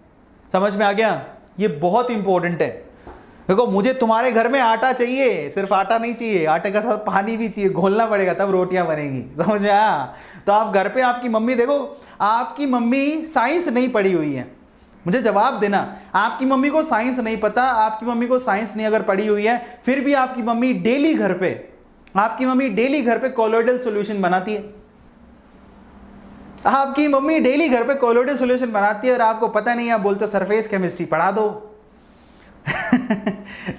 A: समझ में आ गया, ये बहुत इंपॉर्टेंट है। देखो, मुझे तुम्हारे घर में आटा चाहिए, सिर्फ आटा नहीं चाहिए, आटे के साथ पानी भी चाहिए, घोलना पड़ेगा तब रोटियां बनेगी, समझ में आया। तो आप घर पे आपकी मम्मी, देखो आपकी मम्मी साइंस नहीं पढ़ी हुई है, मुझे जवाब देना, आपकी मम्मी को साइंस नहीं पता, आपकी मम्मी को साइंस नहीं अगर पढ़ी हुई है, फिर भी आपकी मम्मी डेली घर पे कोलॉइडल सॉल्यूशन बनाती है। आपकी मम्मी डेली घर पे कोलॉइडल सॉल्यूशन बनाती है और आपको पता नहीं, आप बोलते सरफेस केमिस्ट्री पढ़ा दो।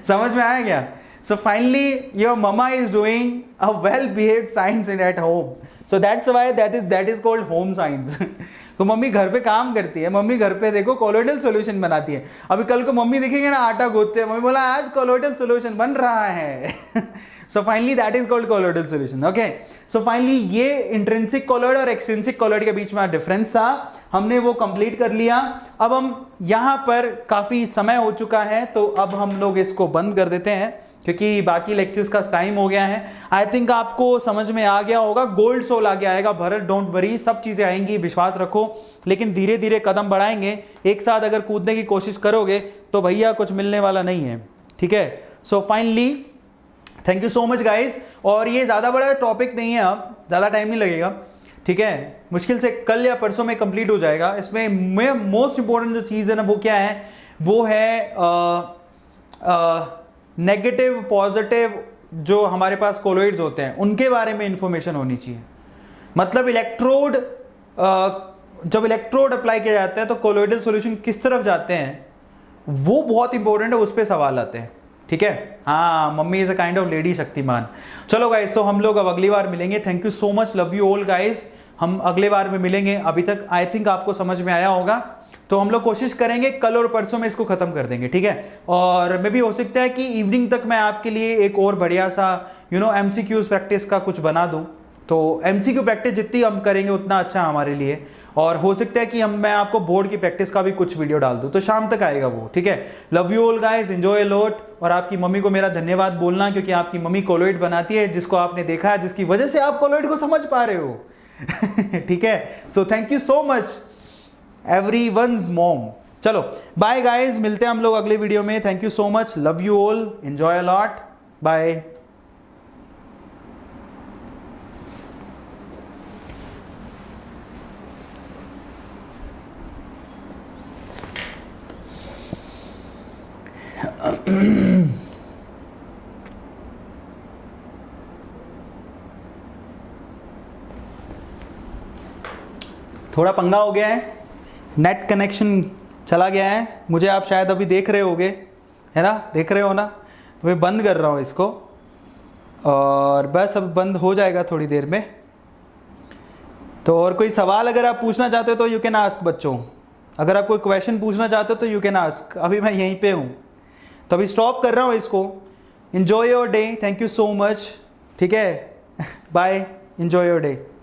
A: समझ में आया क्या? So finally your mama is doing a well behaved science at home, so that's why that is called home science. तो मम्मी घर पे काम करती है, मम्मी घर पे देखो कोलॉइडल सॉल्यूशन बनाती है। अभी कल को मम्मी दिखेंगे ना आटा गूंथते हैं, मम्मी बोला आज कोलॉइडल सॉल्यूशन बन रहा है। So finally that is called colloidal solution. Okay, so finally ये इंट्रिंसिक कोलॉइड और एक्सट्रिंसिक कोलॉइड के बीच में डिफरेंस था, हमने वो कंप्लीट कर लिया। अब हम यहाँ पर काफी समय हो चुका है, तो अब हम लोग इसको बंद कर देते हैं, क्योंकि बाकी लेक्चर्स का टाइम हो गया है। आई थिंक आपको समझ में आ गया होगा, गोल्ड सोल आगे आएगा भरत, डोंट वरी, सब चीज़ें आएंगी, विश्वास रखो। लेकिन धीरे धीरे कदम बढ़ाएंगे, एक साथ अगर कूदने की कोशिश करोगे तो भैया कुछ मिलने वाला नहीं है, ठीक है। So finally thank you so much guys. और ये ज़्यादा बड़ा टॉपिक नहीं है, अब ज़्यादा टाइम नहीं लगेगा, ठीक है। मुश्किल से कल या परसों में कंप्लीट हो जाएगा। इसमें मोस्ट इंपॉर्टेंट जो चीज़ है ना वो क्या है, वो है नेगेटिव पॉजिटिव जो हमारे पास कोलॉइड्स होते हैं उनके बारे में इंफॉर्मेशन होनी चाहिए। मतलब इलेक्ट्रोड, जब इलेक्ट्रोड अप्लाई किया जाता है तो कोलॉइडल सॉल्यूशन किस तरफ जाते हैं वो बहुत इंपॉर्टेंट है, उस पर सवाल आते हैं, ठीक है। हाँ, mummy is a kind of lady Shaktimaan. चलो गाइज, तो हम लोग अब अगली बार मिलेंगे। Thank you so much, love you all guys. हम अगले बार में मिलेंगे। अभी तक आई थिंक आपको समझ में आया होगा, तो हम लोग कोशिश करेंगे कल और परसों में इसको खत्म कर देंगे, ठीक है। और मे भी हो सकता है कि इवनिंग तक मैं आपके लिए एक और बढ़िया सा MCQs प्रैक्टिस का कुछ बना दूं। तो MCQ प्रैक्टिस जितनी हम करेंगे उतना अच्छा हमारे लिए। और हो सकता है कि मैं आपको बोर्ड की प्रैक्टिस का भी कुछ वीडियो डाल दूं, तो शाम तक आएगा वो, ठीक है। Love you all guys, enjoy a lot. और आपकी मम्मी को मेरा धन्यवाद बोलना, क्योंकि आपकी मम्मी कोलॉइड बनाती है, जिसको आपने देखा है, जिसकी वजह से आप कोलॉइड को समझ पा रहे हो। ठीक है। So thank you so much everyone's mom. चलो बाय गाइज, मिलते हैं हम लोग अगले वीडियो में। Thank you so much, love you all, enjoy a lot, bye. थोड़ा पंगा हो गया है, नेट कनेक्शन चला गया है। मुझे आप शायद अभी देख रहे होगे, है ना, देख रहे हो ना। तो मैं बंद कर रहा हूँ इसको, और बस अब बंद हो जाएगा थोड़ी देर में। तो और कोई सवाल अगर आप पूछना चाहते हो तो यू कैन आस्क बच्चों। अगर आप कोई क्वेश्चन पूछना चाहते हो तो यू कैन आस्क। अभी मैं यहीं पे हूँ, तो अभी स्टॉप कर रहा हूँ इसको। Enjoy your day, thank you so much, ठीक है। Bye, enjoy your day.